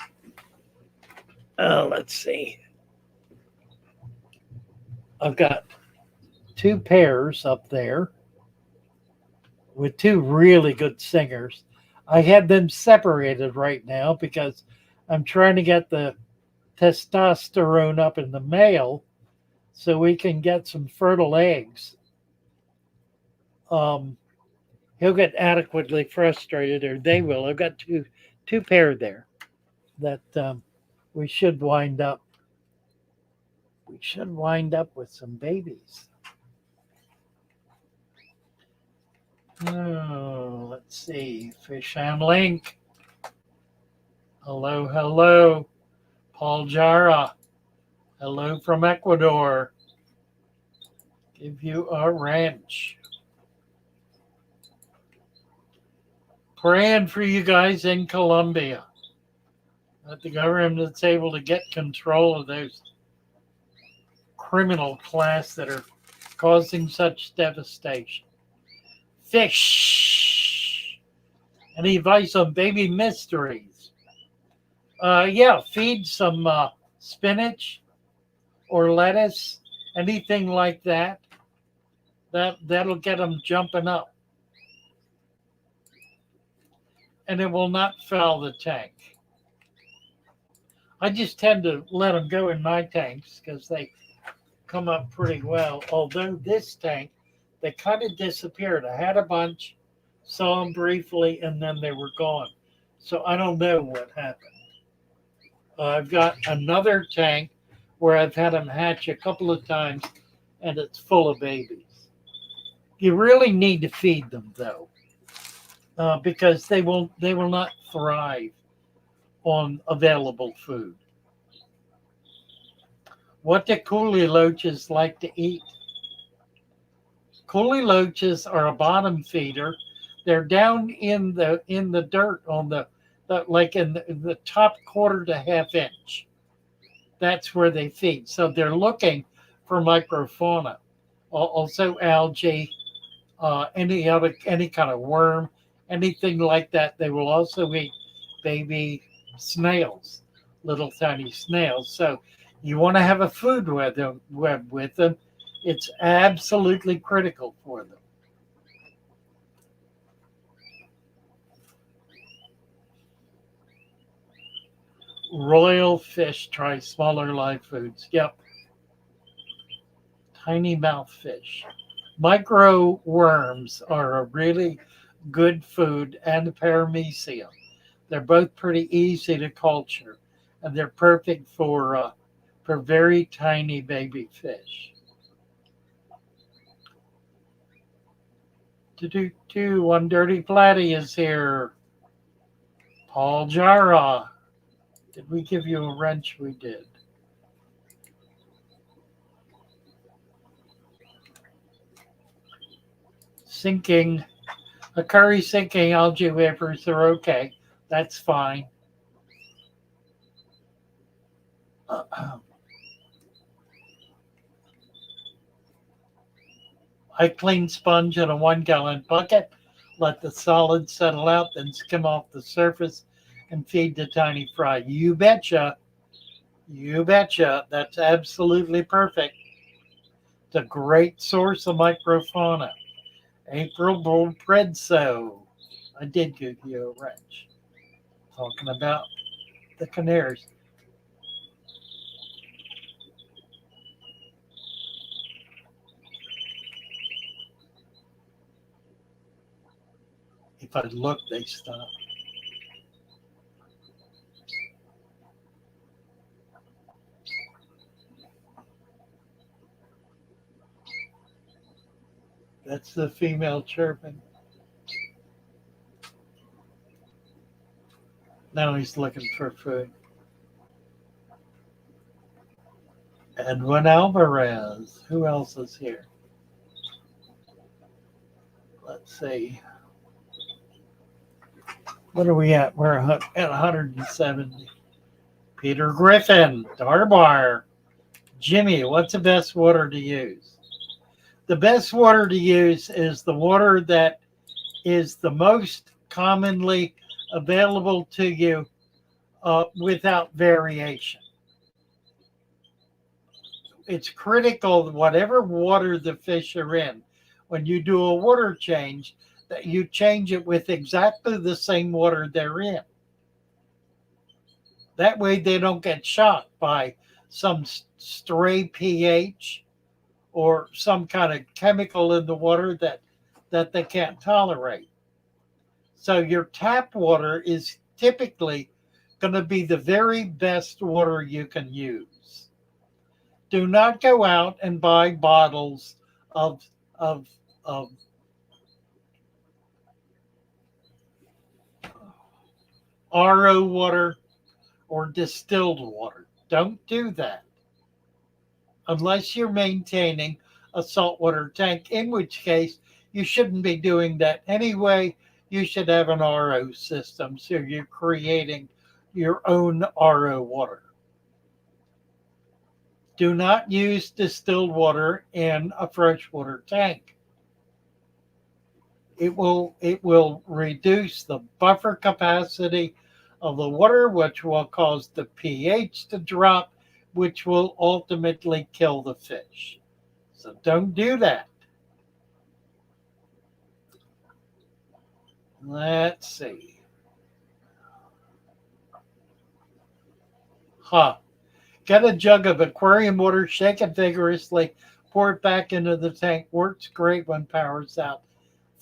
Let's see. I've got 2 pairs up there with 2 really good singers. I had them separated right now because I'm trying to get the testosterone up in the male so we can get some fertile eggs. He'll get adequately frustrated, or they will. I've got two pair there that we should wind up. We should wind up with some babies. Oh, let's see. Fish and Link. Hello, hello. Paul Jara. Hello from Ecuador. Give you a wrench. Praying for you guys in Colombia. That the government is able to get control of those criminal class that are causing such devastation. Fish. Any advice on baby mysteries? Yeah, feed some spinach or lettuce, anything like that. That'll get them jumping up. And it will not foul the tank. I just tend to let them go in my tanks because they come up pretty well. Although this tank, they kind of disappeared. I had a bunch, saw them briefly, and then they were gone. So I don't know what happened. I've got another tank where I've had them hatch a couple of times, and it's full of babies. You really need to feed them, though, because they will not thrive on available food. What do coolie loaches like to eat? Coolie loaches are a bottom feeder. They're down in the dirt on the like in the top quarter to half inch. That's where they feed. So they're looking for microfauna, also algae, any kind of worm, anything like that. They will also eat baby snails, little tiny snails. So you want to have a food web with them. It's absolutely critical for them. Royal fish try smaller live foods. Yep. Tiny mouth fish. Micro worms are a really good food, and paramecium. They're both pretty easy to culture, and they're perfect for very tiny baby fish. One dirty platy is here. Paul Jara. Did we give you a wrench? We did. Sinking. A curry sinking algae wafers are okay. That's fine. I clean sponge in a 1-gallon bucket, let the solid settle out, then skim off the surface and feed the tiny fry. You betcha. You betcha. That's absolutely perfect. It's a great source of microfauna. April Bull Predso. I did give you a wrench. Talking about the canaries. If I look, they stop. That's the female chirping. Now he's looking for food. Edwin Alvarez. Who else is here? Let's see. What are we at? We're at 170. Peter Griffin, Darbar. Jimmy, what's the best water to use? The best water to use is the water that is the most commonly available to you without variation. It's critical, whatever water the fish are in, when you do a water change, that you change it with exactly the same water they're in. That way they don't get shocked by some stray pH or some kind of chemical in the water that they can't tolerate. So your tap water is typically going to be the very best water you can use. Do not go out and buy bottles of RO water or distilled water. Don't do that unless you're maintaining a saltwater tank, in which case you shouldn't be doing that anyway. You should have an RO system, so you're creating your own RO water. Do not use distilled water in a freshwater tank. It will reduce the buffer capacity of the water, which will cause the pH to drop, which will ultimately kill the fish. So don't do that. Let's see. Get a jug of aquarium water, shake it vigorously, pour it back into the tank. Works great when power's out.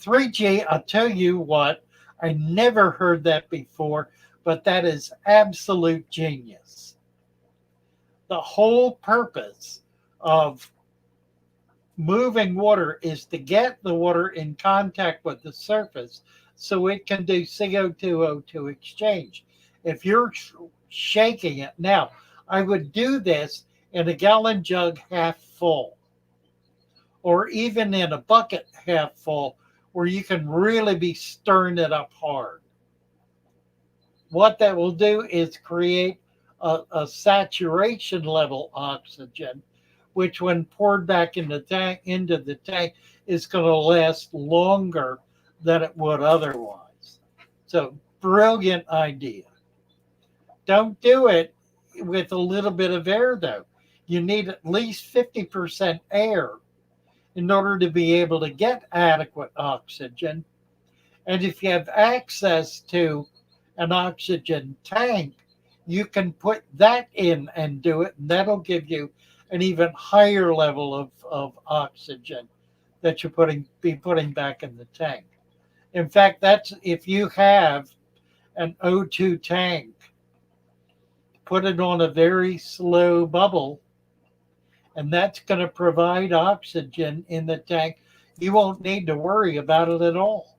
3G, I'll tell you what, I never heard that before, but that is absolute genius. The whole purpose of moving water is to get the water in contact with the surface so it can do CO2O2 exchange. If you're shaking it, now I would do this in a gallon jug half full, or even in a bucket half full where you can really be stirring it up hard. What that will do is create a saturation level oxygen, which when poured back into the tank is going to last longer than it would otherwise. So brilliant idea. Don't do it with a little bit of air though. You need at least 50% air in order to be able to get adequate oxygen. And if you have access to an oxygen tank, you can put that in and do it, and that'll give you an even higher level of oxygen that you're be putting back in the tank. In fact, that's if you have an O2 tank, put it on a very slow bubble, and that's going to provide oxygen in the tank. You won't need to worry about it at all.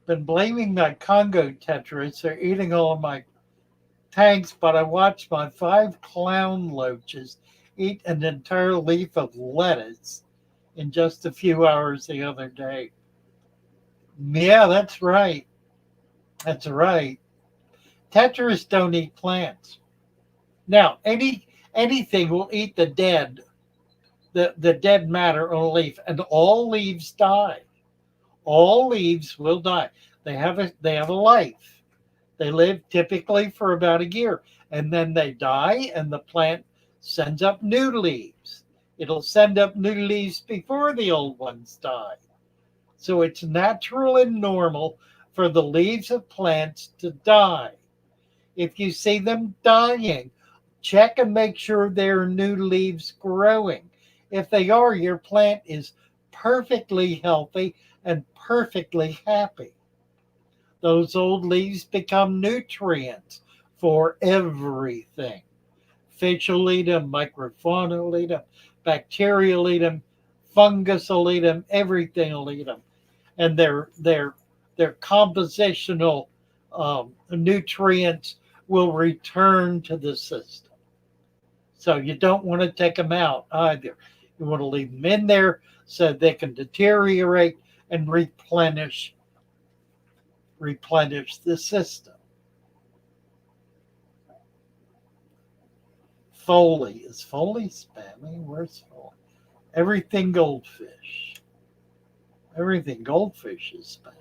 Been blaming my Congo tetras. They're eating all of my tanks, but I watched my 5 clown loaches eat an entire leaf of lettuce in just a few hours the other day. Yeah, that's right. That's right. Tetras don't eat plants. Now, anything will eat the dead matter on a leaf, and all leaves die. All leaves will die. They have a life. They live typically for about a year, and then they die, and the plant sends up new leaves. It'll send up new leaves before the old ones die. So it's natural and normal for the leaves of plants to die. If you see them dying, check and make sure there are new leaves growing. If they are, your plant is perfectly healthy and perfectly happy. Those old leaves become nutrients for everything. Fish will eat them, microfauna will eat them, bacteria will eat them, fungus will eat them, everything will eat them. And their compositional nutrients will return to the system. So you don't want to take them out either. You want to leave them in there so they can deteriorate and replenish the system. Foley. Is Foley spamming? Where's Foley? Everything goldfish. Everything goldfish is spamming.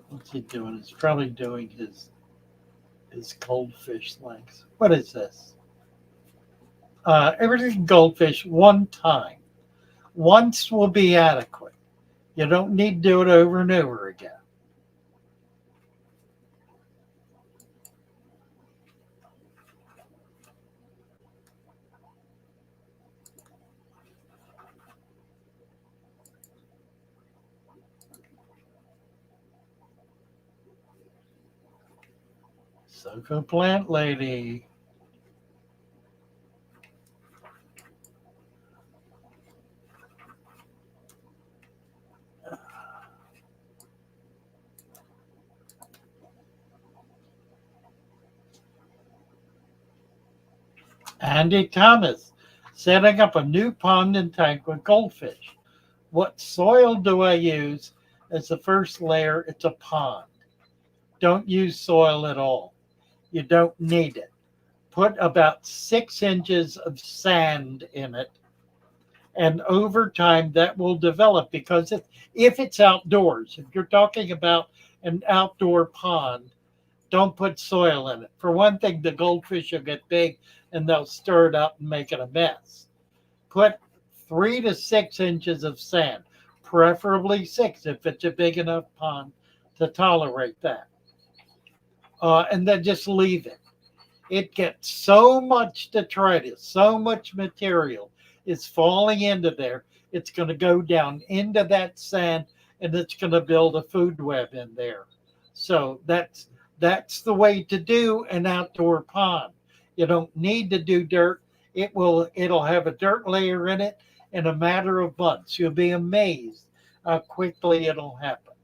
What's he doing? He's probably doing his goldfish links. What is this? Everything goldfish one time. Once will be adequate. You don't need to do it over and over again. Sofa plant lady. Andy Thomas, setting up a new pond and tank with goldfish. What soil do I use as the first layer? It's a pond. Don't use soil at all. You don't need it. Put about 6 inches of sand in it. And over time, that will develop because if it's outdoors, if you're talking about an outdoor pond, don't put soil in it. For one thing, the goldfish will get big and they'll stir it up and make it a mess. Put 3 to 6 inches of sand, preferably 6 if it's a big enough pond to tolerate that. And then just leave it. It gets so much detritus, so much material is falling into there. It's going to go down into that sand and it's going to build a food web in there. So that's the way to do an outdoor pond. You don't need to do dirt. It'll have a dirt layer in it in a matter of months. You'll be amazed how quickly it'll happen.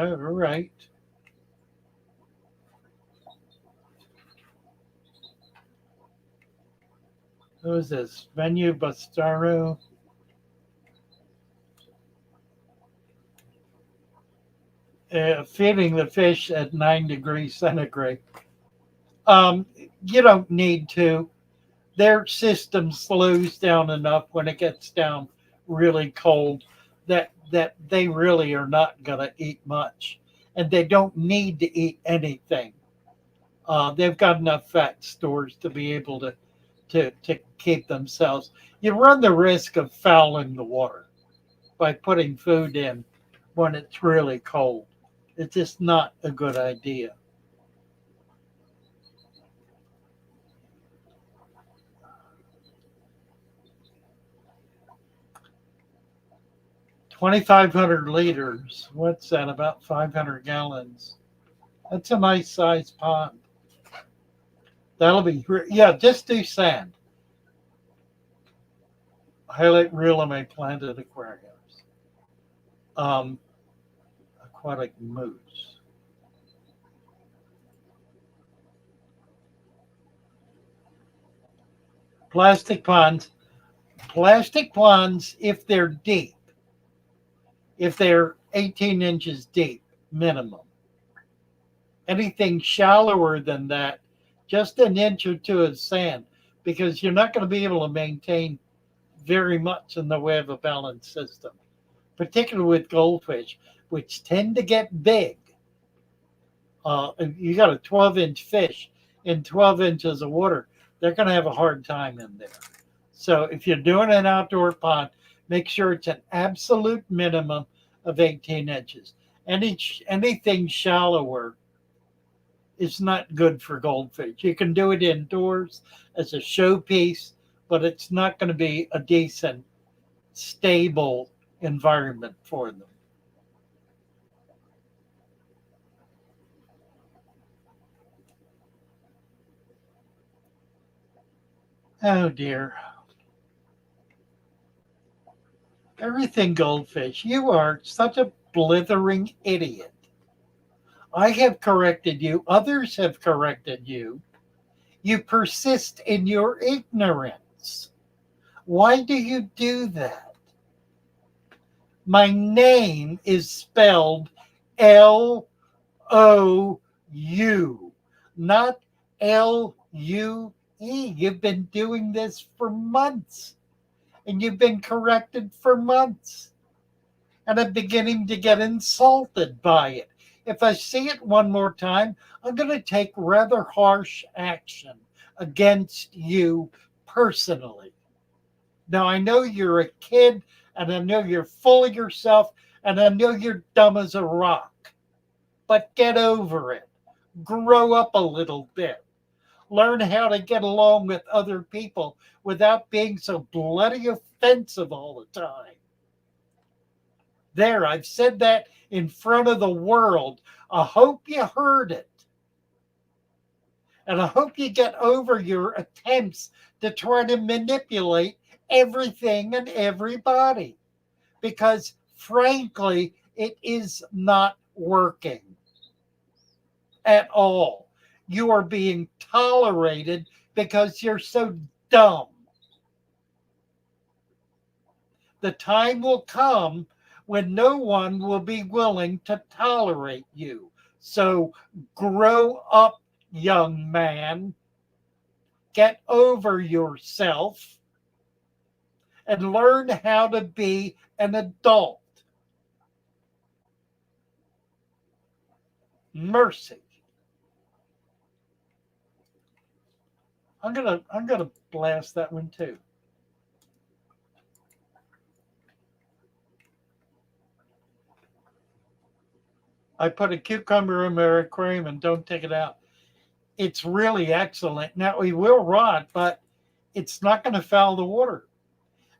All right. Who is this? Venue Bastaro. Feeding the fish at 9 degrees centigrade. Um, you don't need to. Their system slows down enough when it gets down really cold that they really are not going to eat much, and they don't need to eat anything. They've got enough fat stores to be able to keep themselves. You run the risk of fouling the water by putting food in when it's really cold. It's just not a good idea. 2,500 liters. What's that? About 500 gallons. That's a nice sized pond. That'll be, yeah, just do sand. Highlight real in my planted aquariums. Um, Aquatic moose. Plastic ponds. Plastic ponds, if they're deep, if they're 18 inches deep, minimum. Anything shallower than that, just an inch or two of sand, because you're not going to be able to maintain very much in the way of a balanced system, particularly with goldfish, which tend to get big. If you got a 12-inch fish in 12 inches of water, they're going to have a hard time in there. So if you're doing an outdoor pond, make sure it's an absolute minimum of 18 inches. Anything shallower is not good for goldfish. You can do it indoors as a showpiece, but it's not going to be a decent, stable environment for them. Oh dear. Everything goldfish. You are such a blithering idiot. I have corrected you. Others have corrected you. You persist in your ignorance. Why do you do that? My name is spelled L-O-U, not L-U-E. You've been doing this for months, and you've been corrected for months. And I'm beginning to get insulted by it. If I see it one more time, I'm going to take rather harsh action against you personally. Now, I know you're a kid, and I know you're full of yourself, and I know you're dumb as a rock. But get over it. Grow up a little bit. Learn how to get along with other people without being so bloody offensive all the time. There, I've said that in front of the world. I hope you heard it. And I hope you get over your attempts to try to manipulate everything and everybody. Because, frankly, it is not working at all. You are being tolerated because you're so dumb. The time will come when no one will be willing to tolerate you. So grow up, young man. Get over yourself and learn how to be an adult. Mercy. I'm gonna blast that one too. I put a cucumber in my aquarium and don't take it out. It's really excellent. Now, it will rot, but it's not going to foul the water.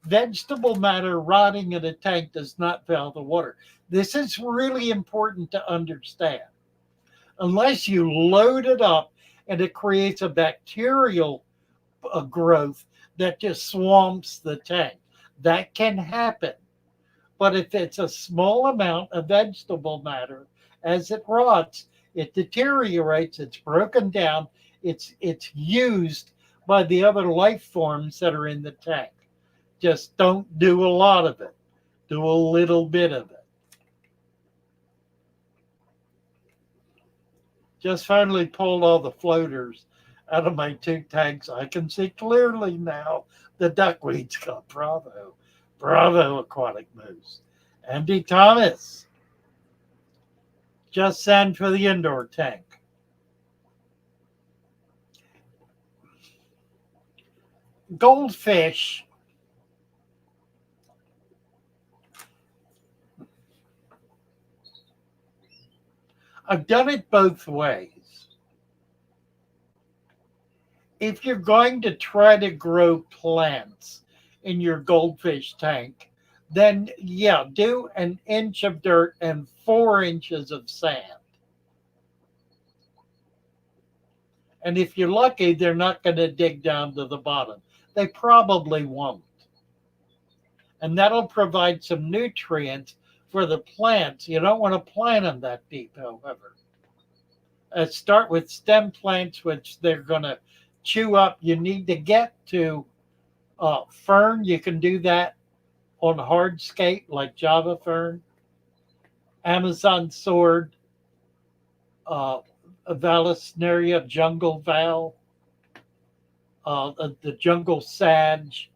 Vegetable matter rotting in a tank does not foul the water. This is really important to understand. Unless you load it up and it creates a bacterial growth that just swamps the tank. That can happen. But if it's a small amount of vegetable matter, as it rots, it deteriorates, it's broken down, it's used by the other life forms that are in the tank. Just don't do a lot of it. Do a little bit of it. Just finally pulled all the floaters out of my 2 tanks. I can see clearly now the duckweed's got bravo. Bravo, aquatic moose. Andy Thomas. Just send for the indoor tank. Goldfish. I've done it both ways. If you're going to try to grow plants in your goldfish tank, then yeah, do an inch of dirt and 4 inches of sand. And if you're lucky, they're not going to dig down to the bottom. They probably won't. And that'll provide some nutrients for the plants. You don't want to plant them that deep, however. Start with stem plants, which they're going to chew up. You need to get to fern. You can do that on hardscape, like Java fern, Amazon sword, Vallisneria jungle val, the jungle sage,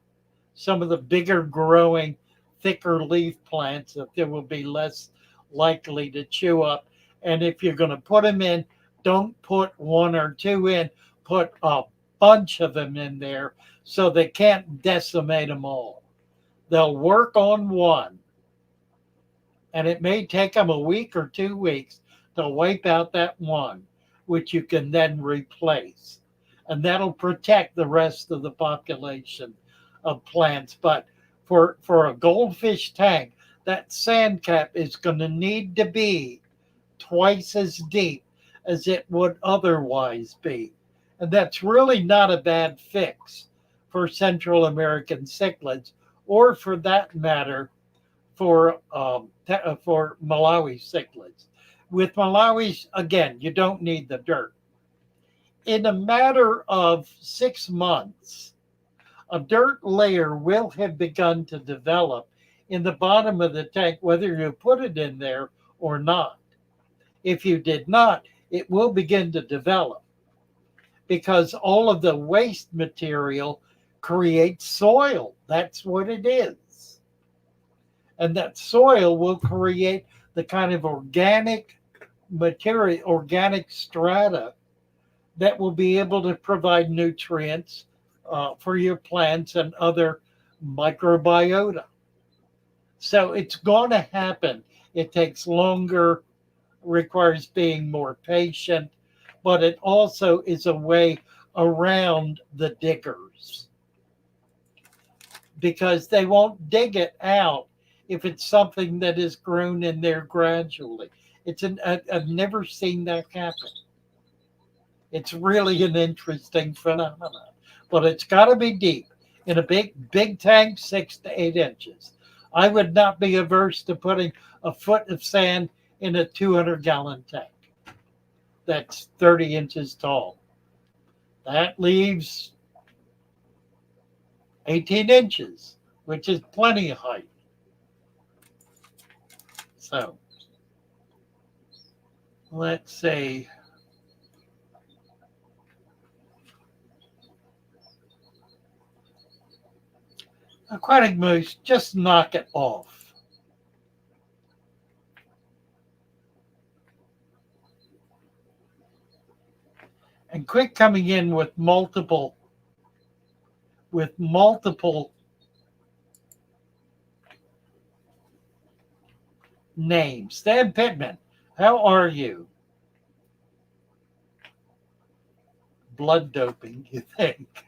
some of the bigger growing, thicker leaf plants that they will be less likely to chew up. And if you're going to put them in, don't put 1 or 2 in, put a bunch of them in there so they can't decimate them all. They'll work on one, and it may take them a week or 2 weeks to wipe out that one, which you can then replace. And that'll protect the rest of the population of plants. But for a goldfish tank, that sand cap is going to need to be twice as deep as it would otherwise be. And that's really not a bad fix for Central American cichlids, or for that matter, for Malawi cichlids. With Malawi's, again, you don't need the dirt. In a matter of 6 months, a dirt layer will have begun to develop in the bottom of the tank, whether you put it in there or not. If you did not, it will begin to develop, because all of the waste material creates soil. That's what it is. And that soil will create the kind of organic material, organic strata that will be able to provide nutrients for your plants and other microbiota. So it's going to happen. It takes longer, requires being more patient, but it also is a way around the diggers, because they won't dig it out if it's something that is grown in there gradually. I've never seen that happen. It's really an interesting phenomenon, but it's got to be deep. In a big tank, 6 to 8 inches. I would not be averse to putting a foot of sand in a 200-gallon tank that's 30 inches tall. That leaves 18 inches, which is plenty of height. So let's see. Aquatic moose, just knock it off. And quit coming in with multiple names. Stan Pittman, how are you? Blood doping, you think?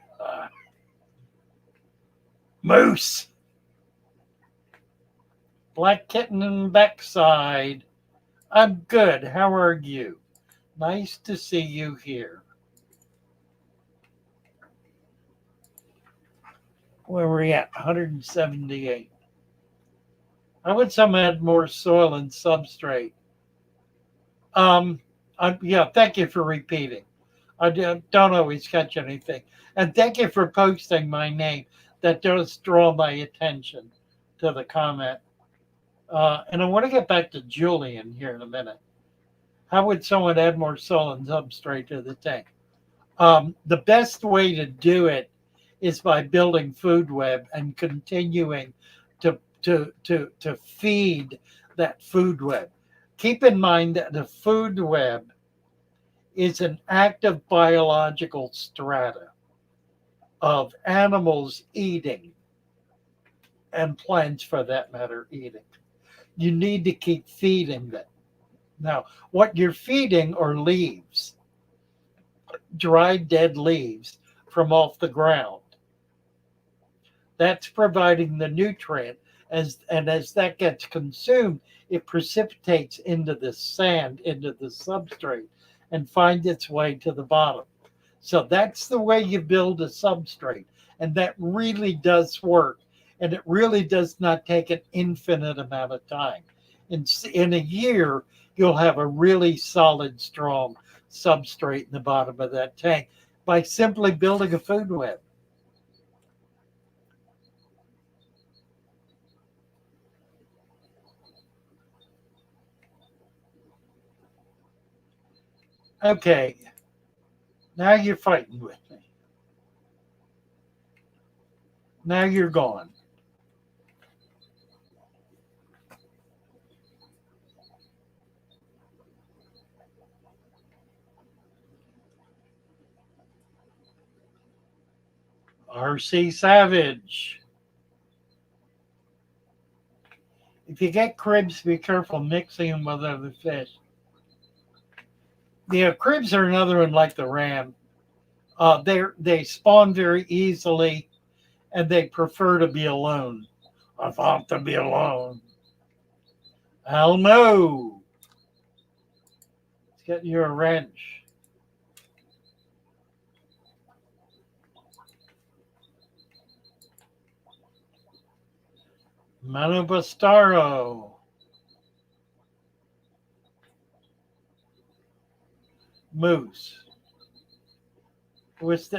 Moose. Black kitten and backside. I'm good. How are you? Nice to see you here. Where are we at? 178. I would some add more soil and substrate. Yeah, thank you for repeating. I don't always catch anything. And thank you for posting my name. That does draw my attention to the comment. And I want to get back to Julian here in a minute. How would someone add more soil and substrate to the tank? The best way to do it is by building food web and continuing to feed that food web. Keep in mind that the food web is an active biological strata of animals eating and plants, for that matter, eating. You need to keep feeding them. Now, what you're feeding are leaves, dried dead leaves from off the ground. That's providing the nutrient, as that gets consumed, it precipitates into the sand, into the substrate, and finds its way to the bottom. So that's the way you build a substrate. And that really does work. And it really does not take an infinite amount of time. In a year, you'll have a really solid, strong substrate in the bottom of that tank by simply building a food web. Okay, now you're fighting with me. Now you're gone. RC Savage. If you get cribs, be careful mixing them with other fish. The cribs are another one like the ram. They spawn very easily, and they prefer to be alone. I want to be alone. Hell no. Let's get you a wrench. Manubastaro. Moose.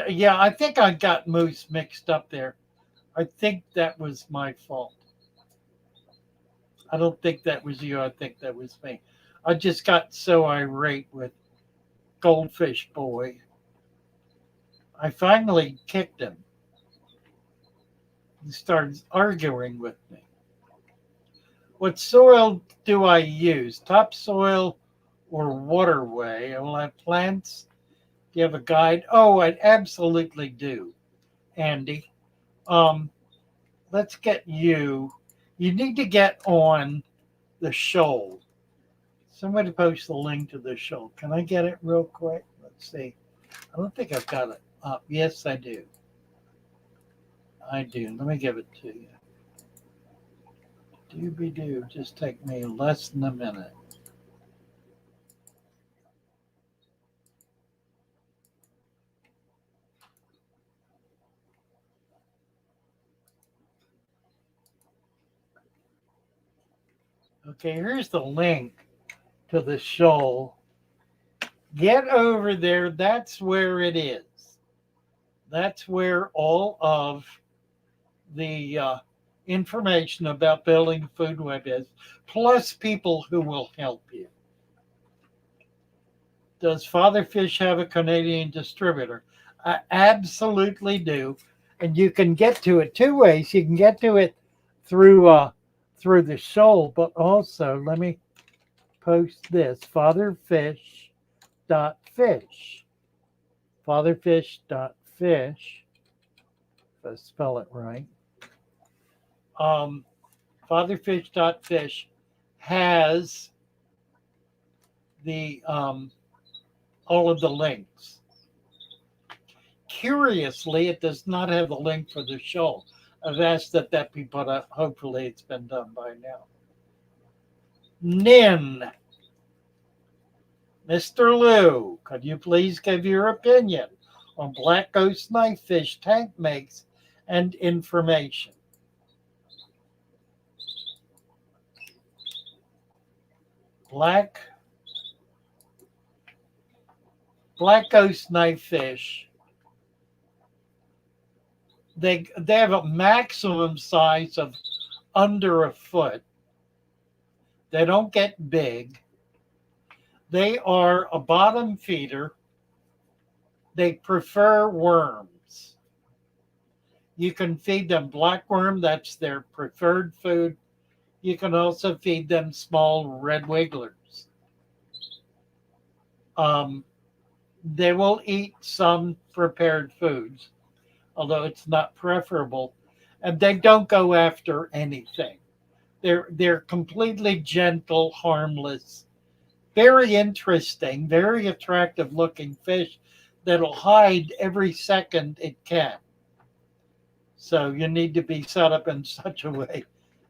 Yeah, I think I got moose mixed up there. I think that was my fault. I don't think that was you. I think that was me. I just got so irate with Goldfish Boy. I finally kicked him. He started arguing with me. What soil do I use? Topsoil or waterway? I will have plants. Do you have a guide? Oh, I absolutely do, Andy. Let's get you. You need to get on the shoal. Somebody post the link to the shoal. Can I get it real quick? Let's see. I don't think I've got it up. Yes, I do. I do. Let me give it to you. Doobie-doo. Just take me less than a minute. Okay, here's the link to the shoal. Get over there. That's where it is. That's where all of the information about building a food web is, plus people who will help you. Does Father Fish have a Canadian distributor? I absolutely do. And you can get to it two ways. You can get to it through the shoal, but also let me post this: fatherfish.fish. Fatherfish.fish. If I spell it right. Fatherfish.fish has the all of the links. Curiously, it does not have the link for the shoal. I've asked that be put up. Hopefully, it's been done by now. Nin. Mr. Lou, could you please give your opinion on black ghost knifefish tank makes and information? Black ghost knifefish. They have a maximum size of under a foot. They don't get big. They are a bottom feeder. They prefer worms. You can feed them blackworm, that's their preferred food. You can also feed them small red wigglers. They will eat some prepared foods, although it's not preferable. And they don't go after anything. They're completely gentle, harmless, very interesting, very attractive looking fish that'll hide every second it can. So you need to be set up in such a way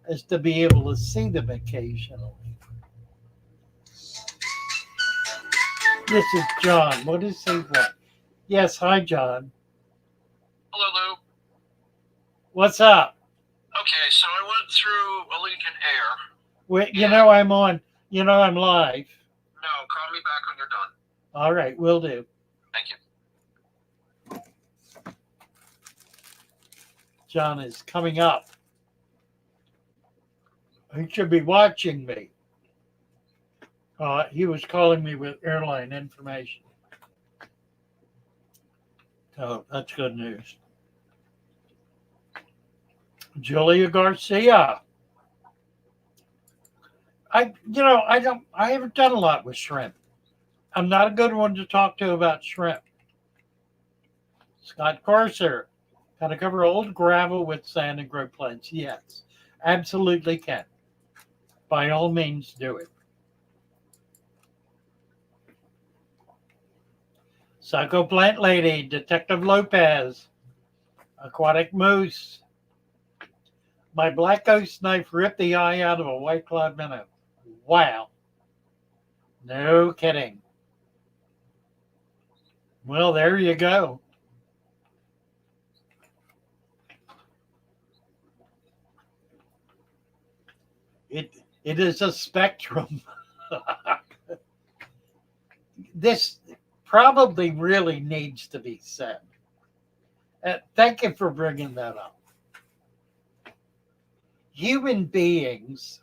as to be able to see them occasionally. This is John. What is he want? Yes, hi John. Hello, Lou. What's up? Okay, so I went through a Lincoln Air. Wait, I'm on. I'm live. No, call me back when you're done. All right, will do. Thank you. John is coming up. He should be watching me. He was calling me with airline information. So that's good news. Julia Garcia. I haven't done a lot with shrimp. I'm not a good one to talk to about shrimp. Scott Corser. Got to cover old gravel with sand and grow plants. Yes, absolutely can. By all means, do it. Psycho Plant Lady, Detective Lopez, Aquatic Moose. My black ghost knife ripped the eye out of a white cloud minnow. Wow. No kidding. Well, there you go. It is a spectrum. This probably really needs to be said. Thank you for bringing that up. Human beings,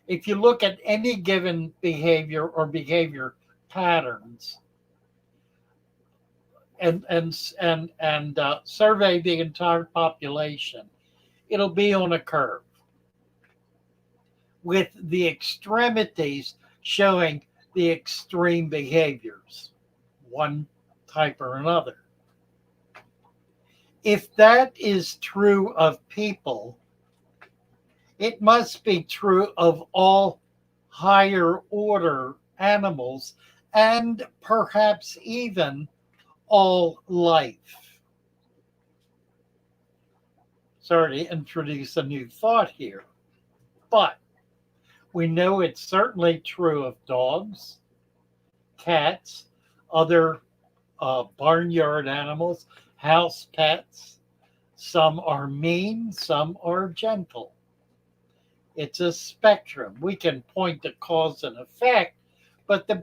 if you look at any given behavior or behavior patterns and survey the entire population, it'll be on a curve, with the extremities showing the extreme behaviors, one type or another. If that is true of people, it must be true of all higher order animals and perhaps even all life. Sorry to introduce a new thought here, but we know it's certainly true of dogs, cats, other barnyard animals, house pets. Some are mean, some are gentle. It's a spectrum. We can point to cause and effect, but the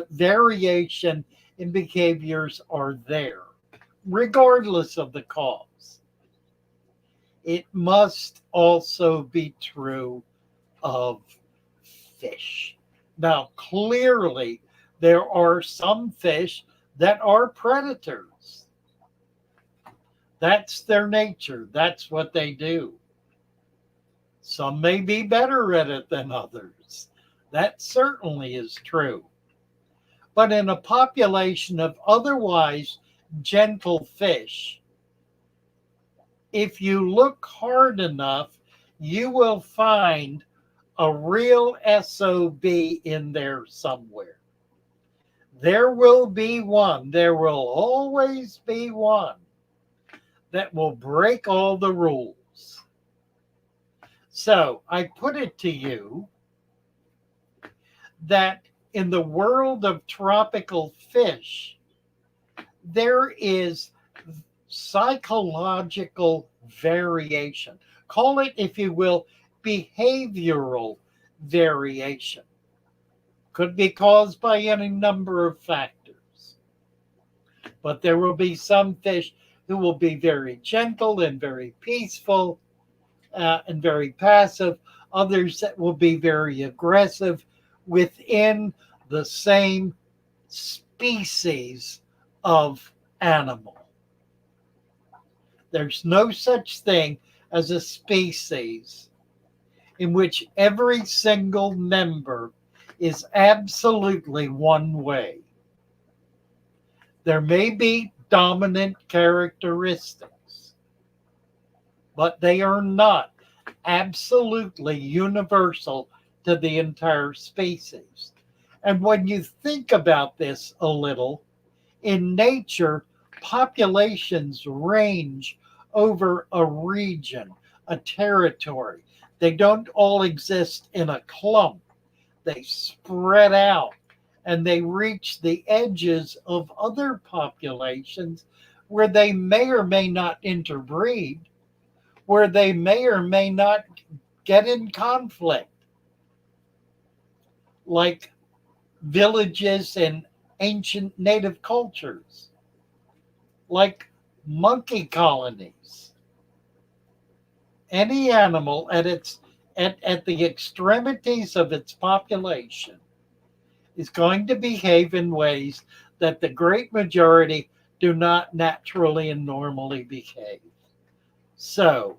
variation in behaviors are there, regardless of the cause. It must also be true of fish. Now, clearly, there are some fish that are predators. That's their nature. That's what they do. Some may be better at it than others. That certainly is true. But in a population of otherwise gentle fish, if you look hard enough, you will find a real SOB in there somewhere. There will be one. There will always be one that will break all the rules. So I put it to you that in the world of tropical fish, there is psychological variation. Call it, if you will, behavioral variation. Could be caused by any number of factors. But there will be some fish who will be very gentle and very peaceful and very passive, others that will be very aggressive within the same species of animal. There's no such thing as a species in which every single member is absolutely one way. There may be dominant characteristics, but they are not absolutely universal to the entire species. And when you think about this a little, in nature, populations range over a region, a territory. They don't all exist in a clump. They spread out and they reach the edges of other populations where they may or may not interbreed, where they may or may not get in conflict, like villages in ancient native cultures, like monkey colonies. Any animal at the extremities of its population is going to behave in ways that the great majority do not naturally and normally behave. So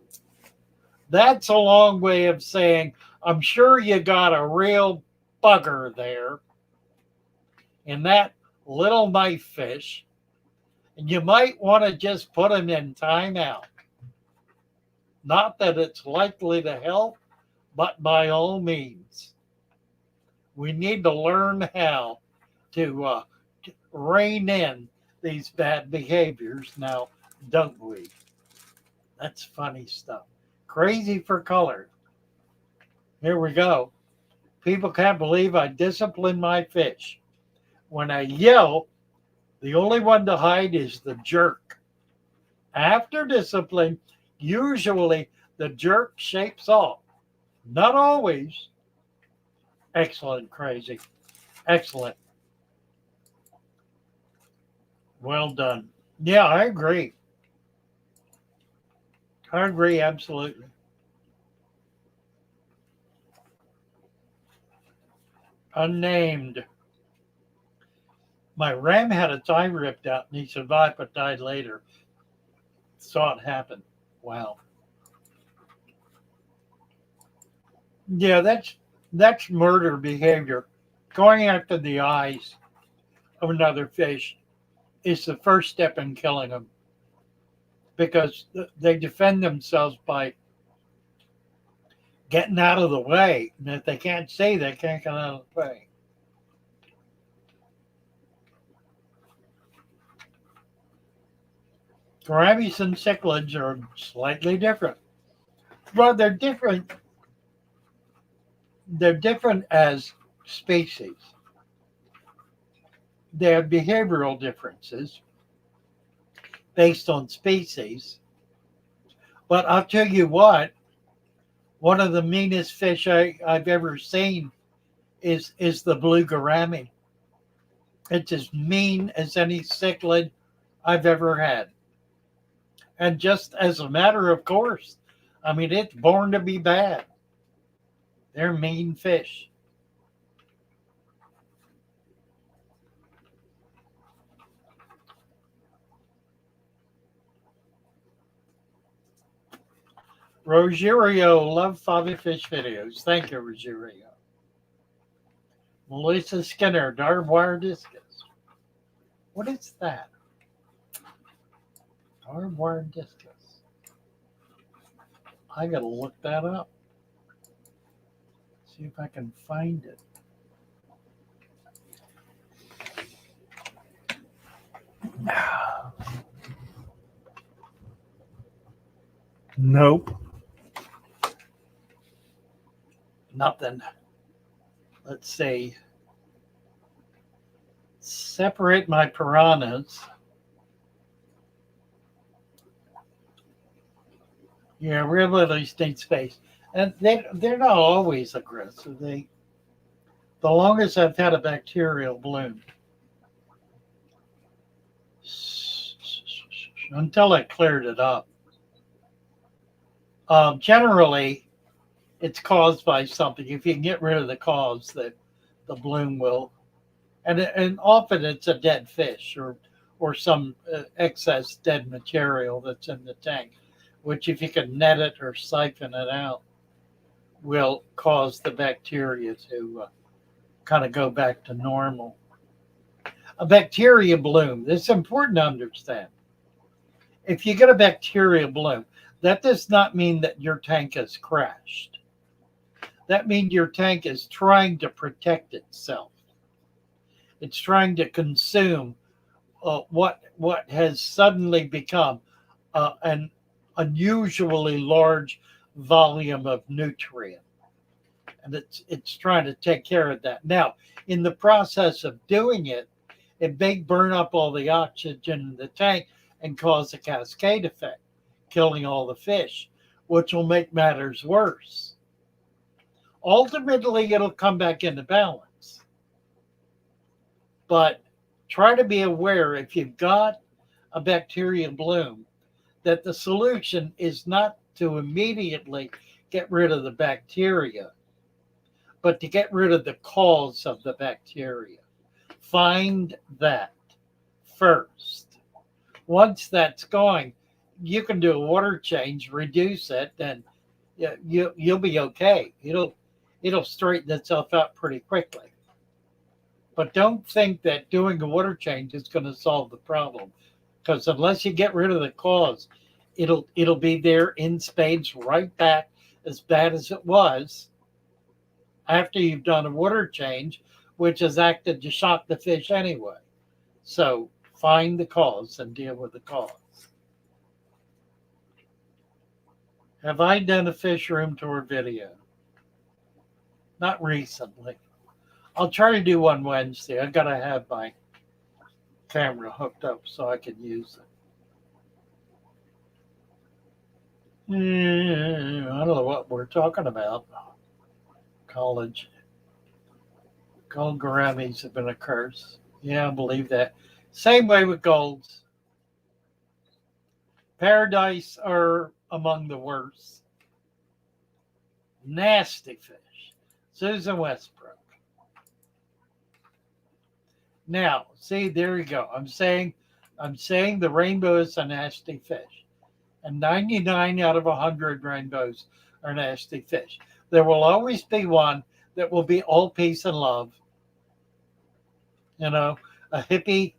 that's a long way of saying, I'm sure you got a real bugger there in that little knife fish, and you might want to just put him in timeout. Not that it's likely to help, but by all means. We need to learn how to rein in these bad behaviors now, don't we? That's funny stuff. Crazy for color. Here we go. People can't believe I discipline my fish. When I yell, the only one to hide is the jerk. After discipline, usually the jerk shapes off. Not always. Excellent, Crazy. Excellent. Well done. Yeah, I agree. I agree, absolutely. Unnamed. My ram had its eye ripped out and he survived but died later. Saw it happen. Wow. Yeah, that's murder behavior. Going after the eyes of another fish is the first step in killing them, because they defend themselves by getting out of the way. And if they can't see, they can't get out of the way. Gouramis and cichlids are slightly different. Well, they're different. They're different as species. They have behavioral differences based on species. But I'll tell you what, one of the meanest fish I've ever seen is the blue gourami. It's as mean as any cichlid I've ever had. And just as a matter of course, I mean, it's born to be bad. They're mean fish. Rogerio, love Fabi Fish videos. Thank you, Rogerio. Melissa Skinner, dark wire discus. What is that? Dark wire discus. I gotta look that up. See if I can find it. Nope. Nothing. Let's see. Separate my piranhas. Yeah, really need space. And they're not always aggressive. The longest I've had a bacterial bloom, until I cleared it up. Generally, it's caused by something. If you can get rid of the cause, the bloom will, and often it's a dead fish or some excess dead material that's in the tank, which if you can net it or siphon it out, will cause the bacteria to kind of go back to normal. A bacteria bloom, this is important to understand. If you get a bacteria bloom, that does not mean that your tank has crashed. That means your tank is trying to protect itself. It's trying to consume what has suddenly become an unusually large volume of nutrient, and it's trying to take care of that. Now, in the process of doing it, it may burn up all the oxygen in the tank and cause a cascade effect, killing all the fish, which will make matters worse. Ultimately, it'll come back into balance. But try to be aware if you've got a bacteria bloom that the solution is not to immediately get rid of the bacteria, but to get rid of the cause of the bacteria. Find that first. Once that's going, you can do a water change, reduce it, and you'll be okay. It'll straighten itself out pretty quickly. But don't think that doing a water change is going to solve the problem, because unless you get rid of the cause, it'll be there in spades right back as bad as it was after you've done a water change, which has acted to shock the fish anyway. So find the cause and deal with the cause. Have I done a fish room tour video? Not recently. I'll try to do one Wednesday. I gotta have my camera hooked up so I can use it. I don't know what we're talking about. College. Gold gouramis have been a curse. Yeah, I believe that. Same way with golds. Paradise are among the worst. Nasty fish. Susan Westbrook. Now, see, there you go. I'm saying the rainbow is a nasty fish. And 99 out of 100 rainbows are nasty fish. There will always be one that will be all peace and love. You know, a hippie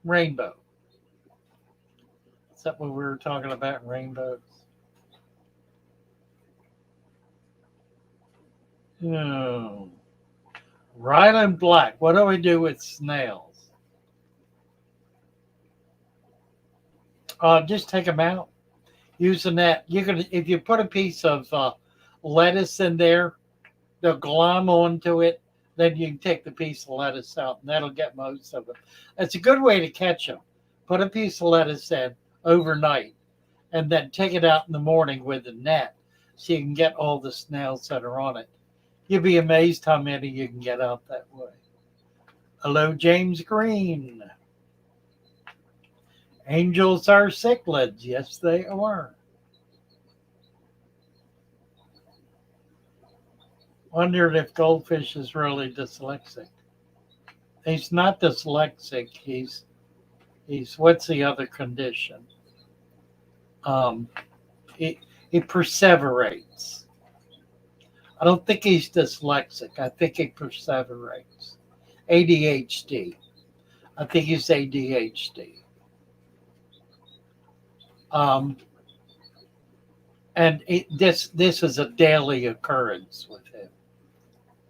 rainbow. Is that what we were talking about, rainbows? Oh. Ryland black. What do we do with snails? Just take them out. Use a net. You can, if you put a piece of lettuce in there, they'll glom onto it. Then you can take the piece of lettuce out, and that'll get most of them. That's a good way to catch them. Put a piece of lettuce in overnight, and then take it out in the morning with a net, so you can get all the snails that are on it. You'll be amazed how many you can get out that way. Hello, James Green. Angels are cichlids. Yes, they are. Wondered if Goldfish is really dyslexic. He's not dyslexic. He's what's the other condition? He perseverates. I don't think he's dyslexic. I think he perseverates. ADHD. I think he's ADHD. And this is a daily occurrence with him.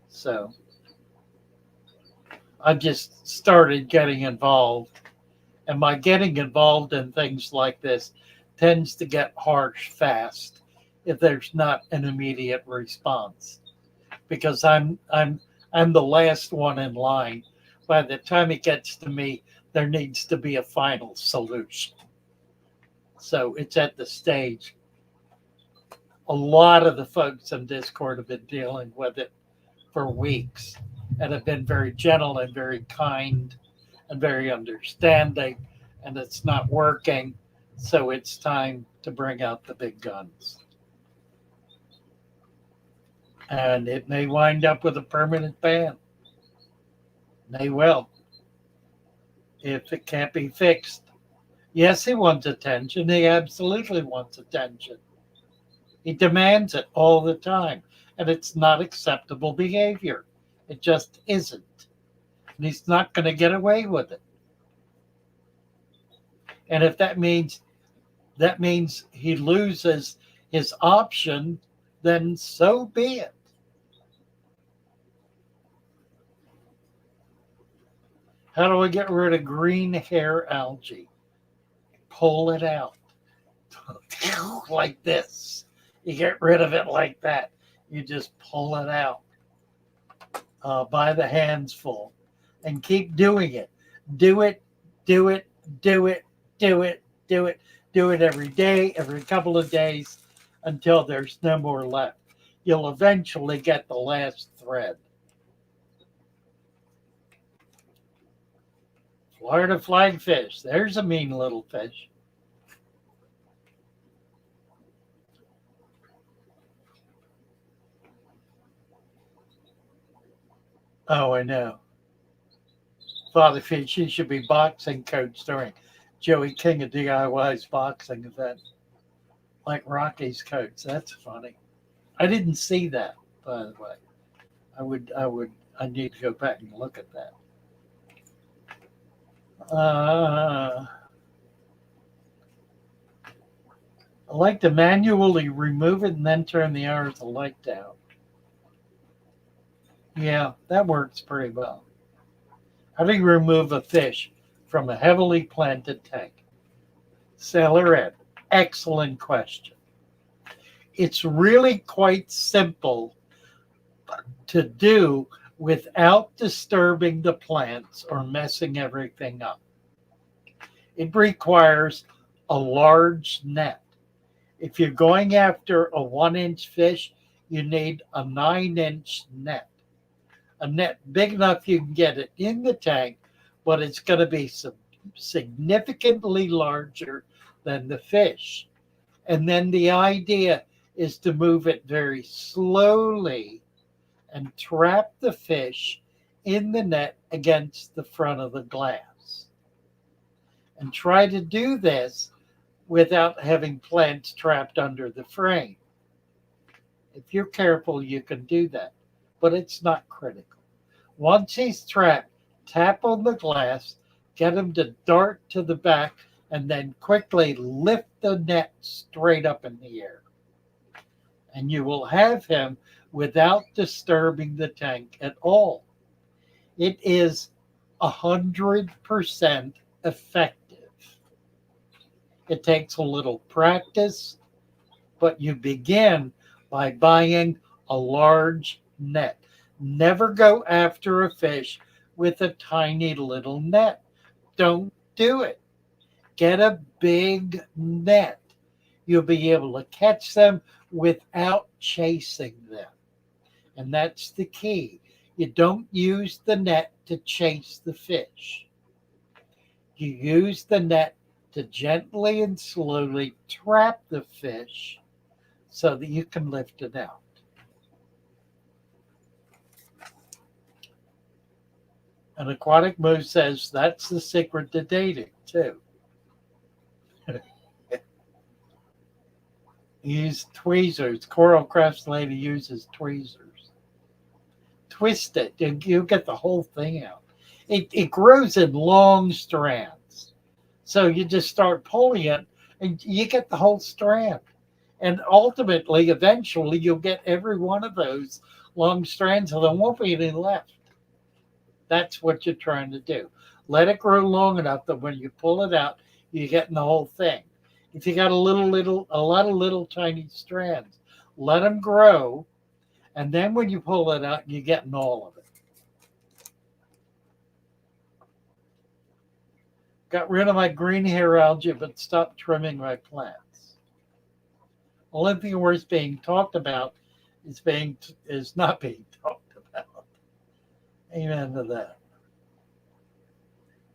So I just started getting involved. And my getting involved in things like this tends to get harsh fast if there's not an immediate response, because I'm the last one in line. By the time it gets to me, there needs to be a final solution. So it's at the stage. A lot of the folks in Discord have been dealing with it for weeks and have been very gentle and very kind and very understanding, and it's not working. So it's time to bring out the big guns. And it may wind up with a permanent ban. They will. If it can't be fixed. Yes, he wants attention. He absolutely wants attention. He demands it all the time. And it's not acceptable behavior. It just isn't. And he's not going to get away with it. And if that means he loses his option, then so be it. How do we get rid of green hair algae? Pull it out. Like this. You get rid of it like that. You just pull it out by the handsful and keep doing it. Do it, do it, do it, do it, do it. Do it every day, every couple of days until there's no more left. You'll eventually get the last thread. Florida flagfish. There's a mean little fish. Oh, I know. Father Fish, he should be boxing coach during Joey King of DIY's boxing event. Like Rocky's coach. That's funny. I didn't see that, by the way. I need to go back and look at that. I like to manually remove it and then turn the hours of light down. Yeah, that works pretty well. How do you remove a fish from a heavily planted tank? Sailor Ed, excellent question. It's really quite simple to do without disturbing the plants or messing everything up. It requires a large net. If you're going after a 1-inch fish, you need a 9-inch net. A net big enough you can get it in the tank, but it's going to be significantly larger than the fish. And then the idea is to move it very slowly and trap the fish in the net against the front of the glass. And try to do this without having plants trapped under the frame. If you're careful, you can do that, but it's not critical. Once he's trapped, tap on the glass, get him to dart to the back, and then quickly lift the net straight up in the air. And you will have him without disturbing the tank at all. It is 100% effective. It takes a little practice, but you begin by buying a large net. Never go after a fish with a tiny little net. Don't do it. Get a big net. You'll be able to catch them without chasing them. And that's the key. You don't use the net to chase the fish. You use the net to gently and slowly trap the fish so that you can lift it out. And Aquatic Moose says that's the secret to dating, too. Use tweezers. Coral Crafts lady uses tweezers. Twist it, and you get the whole thing out. It grows in long strands. So you just start pulling it, and you get the whole strand. And ultimately, eventually, you'll get every one of those long strands, so there won't be any left. That's what you're trying to do. Let it grow long enough that when you pull it out, you're getting the whole thing. If you got a lot of little tiny strands, let them grow, and then when you pull it out, you're getting all of it. Got rid of my green hair algae, but stopped trimming my plants. Only thing worth being talked about is not being talked about. Amen to that.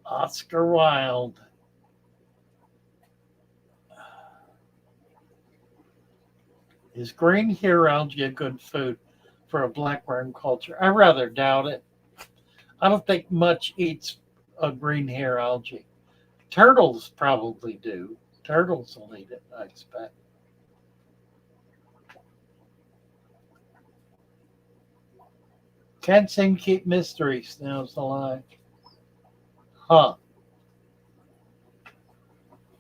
Oscar Wilde. Is green hair algae a good food for a black worm culture? I rather doubt it. I don't think much eats a green hair algae. Turtles probably do. Turtles will eat it, I expect. Can't seem to keep mystery snails alive. Huh.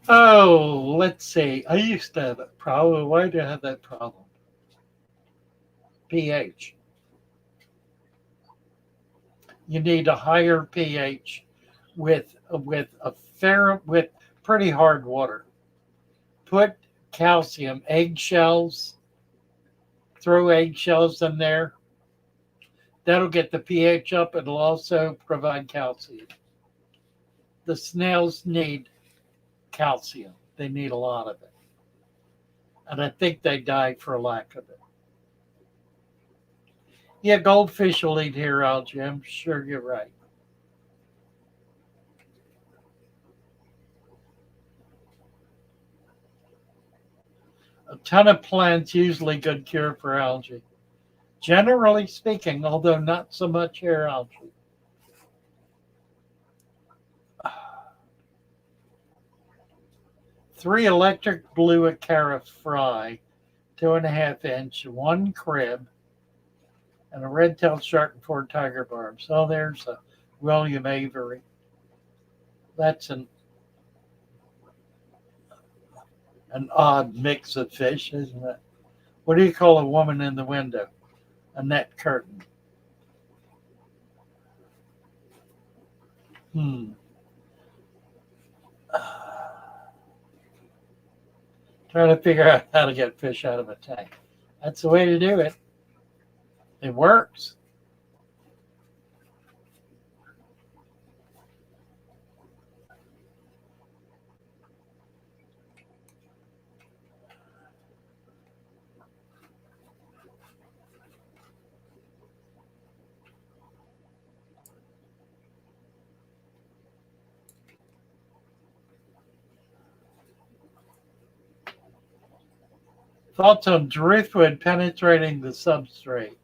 Oh, let's see. I used to have that problem. Why do I have that problem? pH. You need a higher pH with pretty hard water. Put calcium, eggshells, throw eggshells in there. That'll get the pH up. It'll also provide calcium. The snails need calcium. They need a lot of it. And I think they die for lack of it. Yeah, goldfish will eat hair algae. I'm sure you're right. A ton of plants usually good cure for algae. Generally speaking, although not so much hair algae. 3 electric blue acara fry, 2.5 inch, 1 crib, and a red-tailed shark and 4 tiger barbs. Oh, there's a William Avery. That's an odd mix of fish, isn't it? What do you call a woman in the window? A net curtain. Trying to figure out how to get fish out of a tank. That's the way to do it. It works. Thoughts on driftwood penetrating the substrate?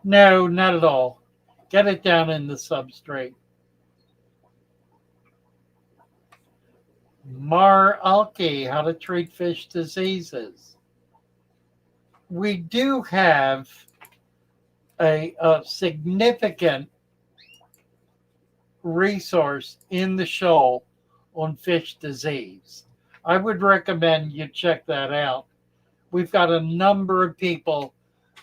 No, not at all. Get it down in the substrate. Mar Alki, how to treat fish diseases. We do have a significant resource in the shoal on fish disease. I would recommend you check that out. We've got a number of people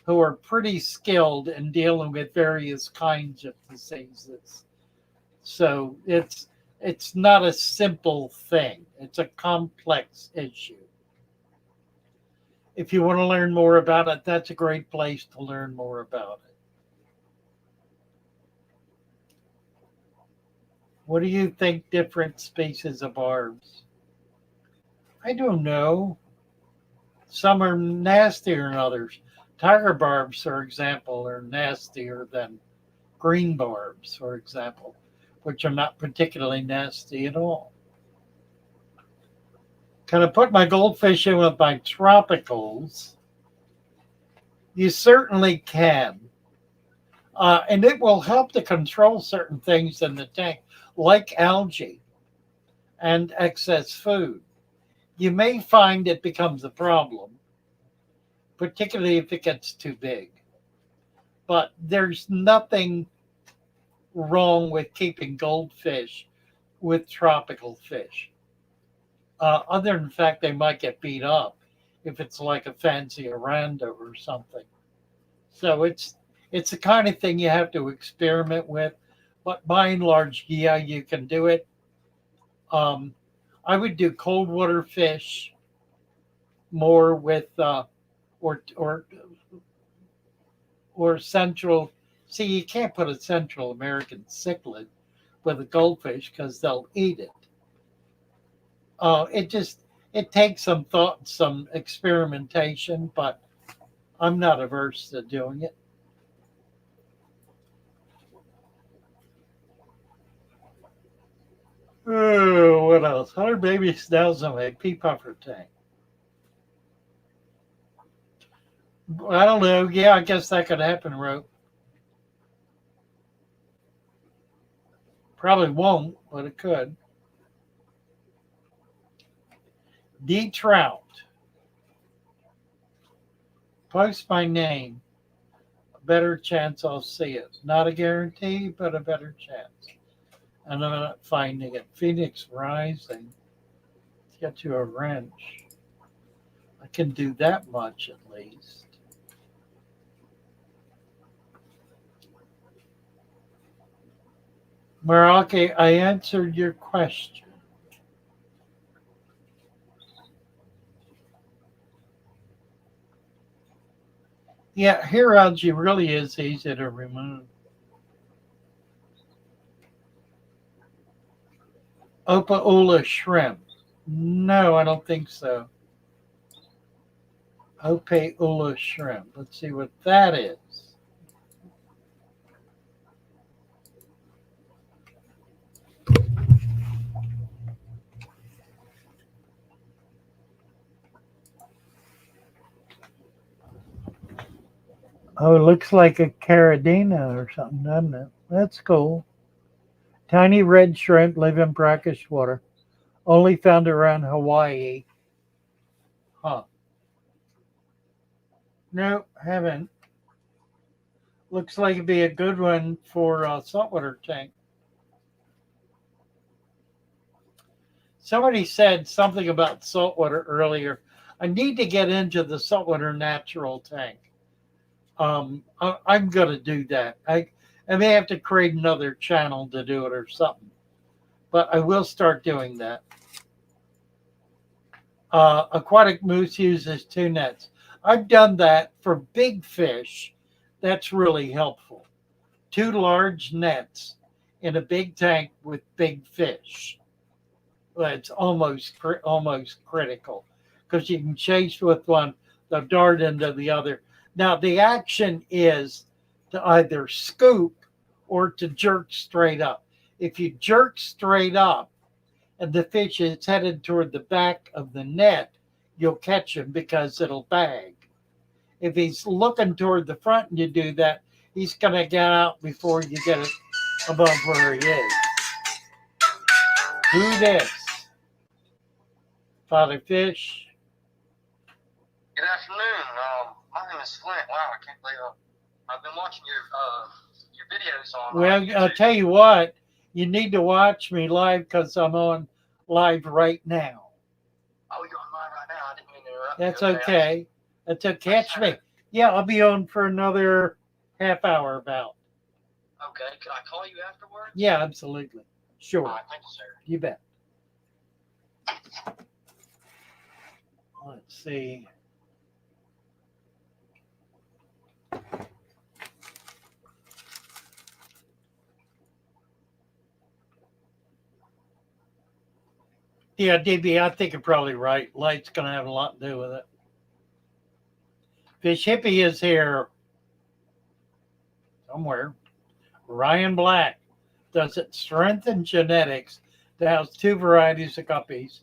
who are pretty skilled in dealing with various kinds of diseases. So it's not a simple thing. It's a complex issue. If you want to learn more about it, that's a great place to learn more about it. What do you think different species of barbs? I don't know. Some are nastier than others. Tiger barbs, for example, are nastier than green barbs, for example, which are not particularly nasty at all. Can I put my goldfish in with my tropicals? You certainly can. And it will help to control certain things in the tank, like algae and excess food. You may find it becomes a problem, particularly if it gets too big. But there's nothing wrong with keeping goldfish with tropical fish. Other than the fact they might get beat up if it's like a fancy Arando or something. So it's the kind of thing you have to experiment with. But by and large, yeah, you can do it. I would do cold water fish more with or central. See, you can't put a Central American cichlid with a goldfish because they'll eat it. It takes some thought, some experimentation, but I'm not averse to doing it. Oh, what else? 100 baby snails in a pea puffer tank. I don't know. Yeah, I guess that could happen, Rope. Probably won't, but it could. D Trout. Post my name. A better chance I'll see it. Not a guarantee, but a better chance. And I'm not finding it. Phoenix Rising. Let's get you a wrench. I can do that much at least. Meraki, I answered your question. Yeah, hair algae really is easy to remove. Opaula shrimp. No, I don't think so. Opaula shrimp. Let's see what that is. Oh, it looks like a caridina or something, doesn't it? That's cool. Tiny red shrimp live in brackish water. Only found around Hawaii. Huh. No, haven't. Looks like it'd be a good one for a saltwater tank. Somebody said something about saltwater earlier. I need to get into the saltwater natural tank. I'm going to do that. I may have to create another channel to do it or something, but I will start doing that. Aquatic moose uses 2 nets. I've done that for big fish. That's really helpful. 2 large nets in a big tank with big fish. That's almost critical because you can chase with one, they'll dart into the other. Now, the action is to either scoop or to jerk straight up. If you jerk straight up and the fish is headed toward the back of the net, you'll catch him because it'll bag. If he's looking toward the front and you do that, he's going to get out before you get it above where he is. Who this? Father Fish. Good afternoon. My name is Flint. Wow, I can't believe I've been watching your videos on. Well, YouTube. I'll tell you what, you need to watch me live because I'm on live right now. Oh, you're on live right now. I didn't mean to interrupt. That's you. okay. That's okay. Catch me. Yeah, I'll be on for another half hour about. Okay. Can I call you afterwards? Yeah, absolutely. Sure. All right. Thank you, sir. You bet. Let's see. Yeah, DB, I think you're probably right. Light's going to have a lot to do with it. Fish Hippie is here somewhere. Ryan Black. Does it strengthen genetics to house 2 varieties of guppies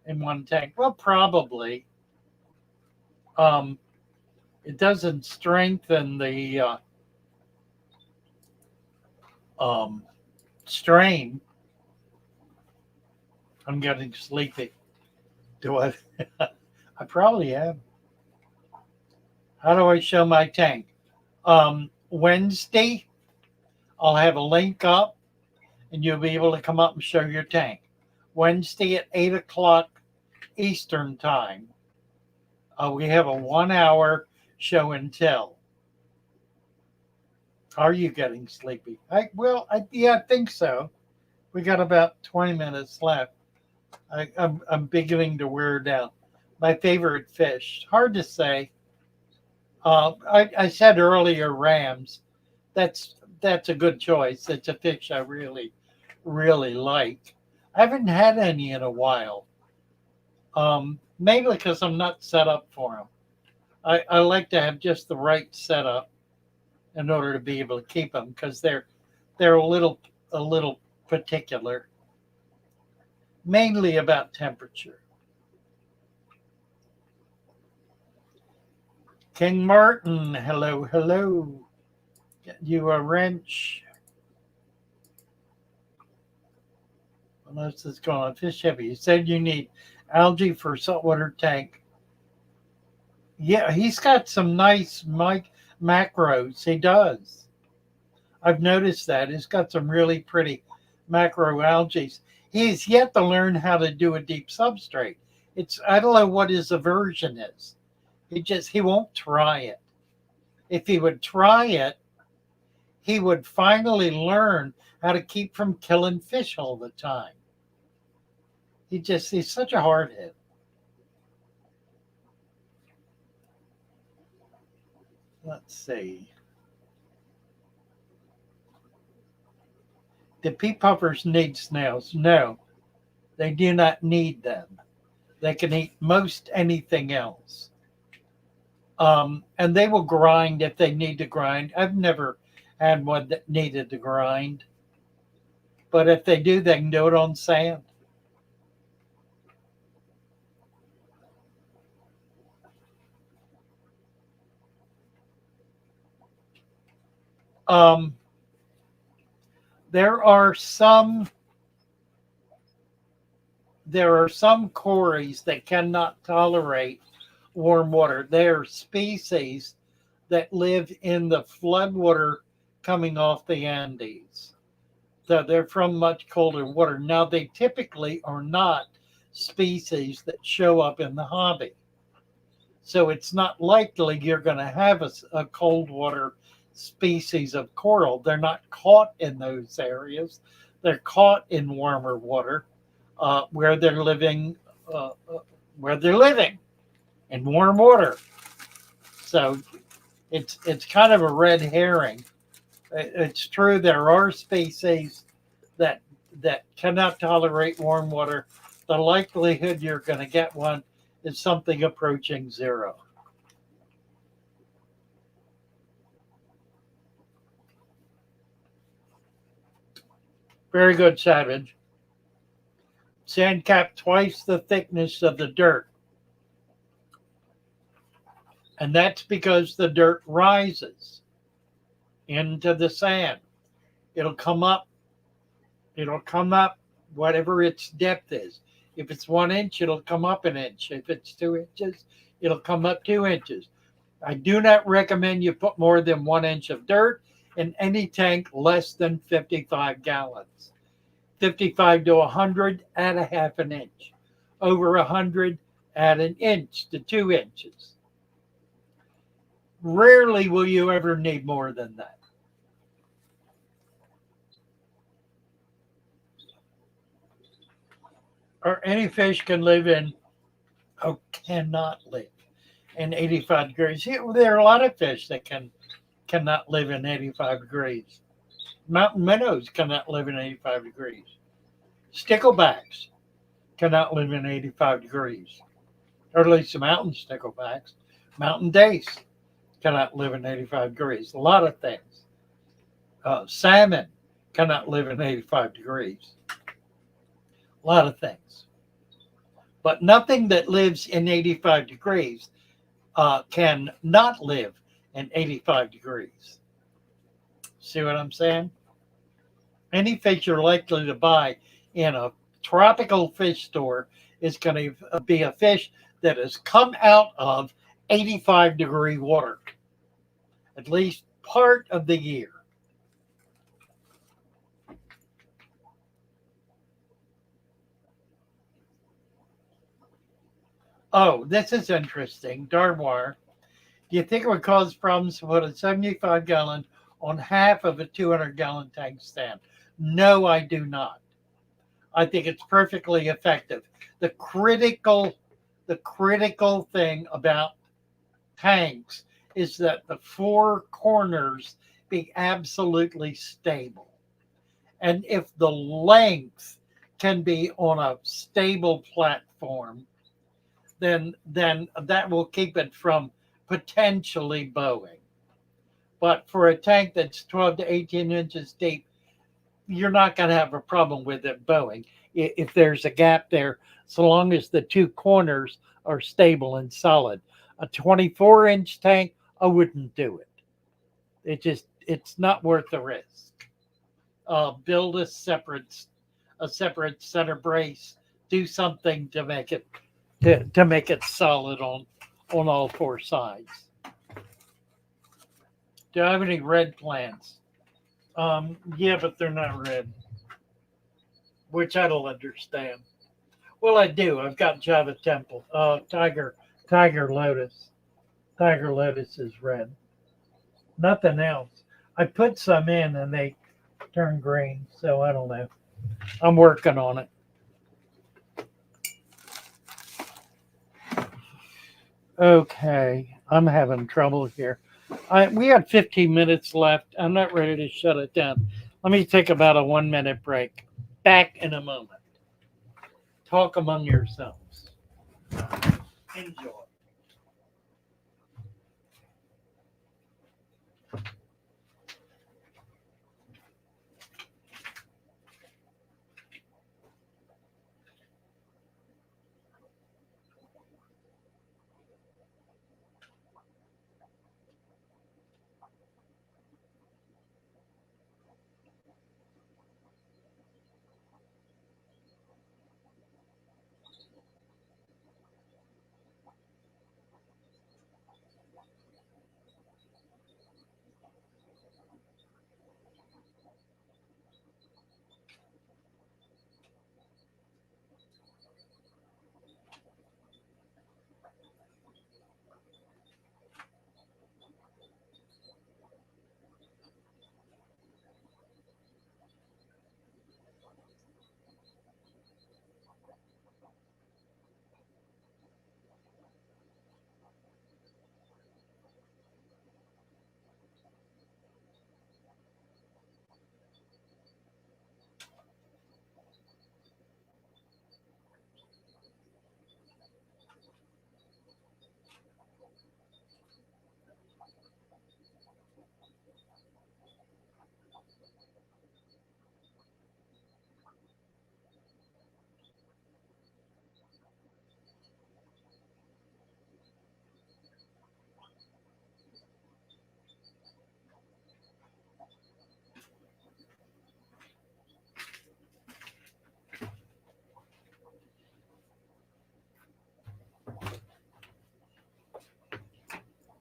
in one tank? Well, probably. It doesn't strengthen the strain. I'm getting sleepy. Do I? I probably am. How do I show my tank? Wednesday, I'll have a link up and you'll be able to come up and show your tank. Wednesday at 8 o'clock Eastern time. We have a 1-hour show and tell. Are you getting sleepy? I think so. We got about 20 minutes left. I'm beginning to wear down. My favorite fish. Hard to say. I said earlier rams. That's a good choice. It's a fish I really, really like. I haven't had any in a while. Mainly because I'm not set up for them. I like to have just the right setup in order to be able to keep them because they're a little particular, mainly about temperature. King Martin, hello, hello. Get you a wrench. Unless it's going on fish heavy. You said you need algae for saltwater tank. Yeah, he's got some nice macros. He does. I've noticed that. He's got some really pretty macro algae. He's yet to learn how to do a deep substrate. I don't know what his aversion is. He won't try it. If he would try it, he would finally learn how to keep from killing fish all the time. He's such a hardhead. Let's see. Do pea puffers need snails? No, they do not need them. They can eat most anything else. And they will grind if they need to grind. I've never had one that needed to grind. But if they do, they can do it on sand. There are some quarries that cannot tolerate warm water. There are species that live in the floodwater coming off the Andes. So they're from much colder water. Now, they typically are not species that show up in the hobby. So it's not likely you're going to have a cold water species of coral. They're not caught in those areas. They're caught in warmer water where they're living in warm water. So it's kind of a red herring. It's true there are species that cannot tolerate warm water. The likelihood you're going to get one is something approaching zero. Very good, Savage. Sand cap twice the thickness of the dirt. And that's because the dirt rises into the sand. It'll come up whatever its depth is. If it's 1 inch, it'll come up an inch. If it's 2 inches, it'll come up 2 inches. I do not recommend you put more than 1 inch of dirt in any tank less than 55 gallons. 55 to 100, add a half an inch. Over 100, add an inch to 2 inches. Rarely will you ever need more than that. Or any fish can live cannot live in 85 degrees. There are a lot of fish that cannot live in 85 degrees. Mountain minnows cannot live in 85 degrees. Sticklebacks cannot live in 85 degrees. Or at least the mountain sticklebacks. Mountain dace cannot live in 85 degrees. A lot of things. Salmon cannot live in 85 degrees. A lot of things. But nothing that lives in 85 degrees can not live in 85 degrees. See what I'm saying? Any fish you're likely to buy in a tropical fish store is going to be a fish that has come out of 85 degree water, at least part of the year. Oh, this is interesting. Darwar, do you think it would cause problems to put a 75 gallon on half of a 200 gallon tank stand? No, I do not. I think it's perfectly effective. The critical thing about tanks is that the four corners be absolutely stable. And if the length can be on a stable platform, then that will keep it from potentially bowing. But for a tank that's 12 to 18 inches deep, you're not going to have a problem with it bowing if there's a gap there, so long as the two corners are stable and solid. A 24-inch tank, I wouldn't do it. It's not worth the risk. Build a separate center brace. Do something to make it solid on all four sides. Do I have any red plants? Yeah, but they're not red, which I don't understand. Well, I do. I've got Java Temple, Tiger Lotus. Tiger Lotus is red. Nothing else. I put some in and they turn green, so I don't know. I'm working on it. Okay, I'm having trouble here. We had 15 minutes left. I'm not ready to shut it down. Let me take about a 1-minute break. Back in a moment. Talk among yourselves. Enjoy.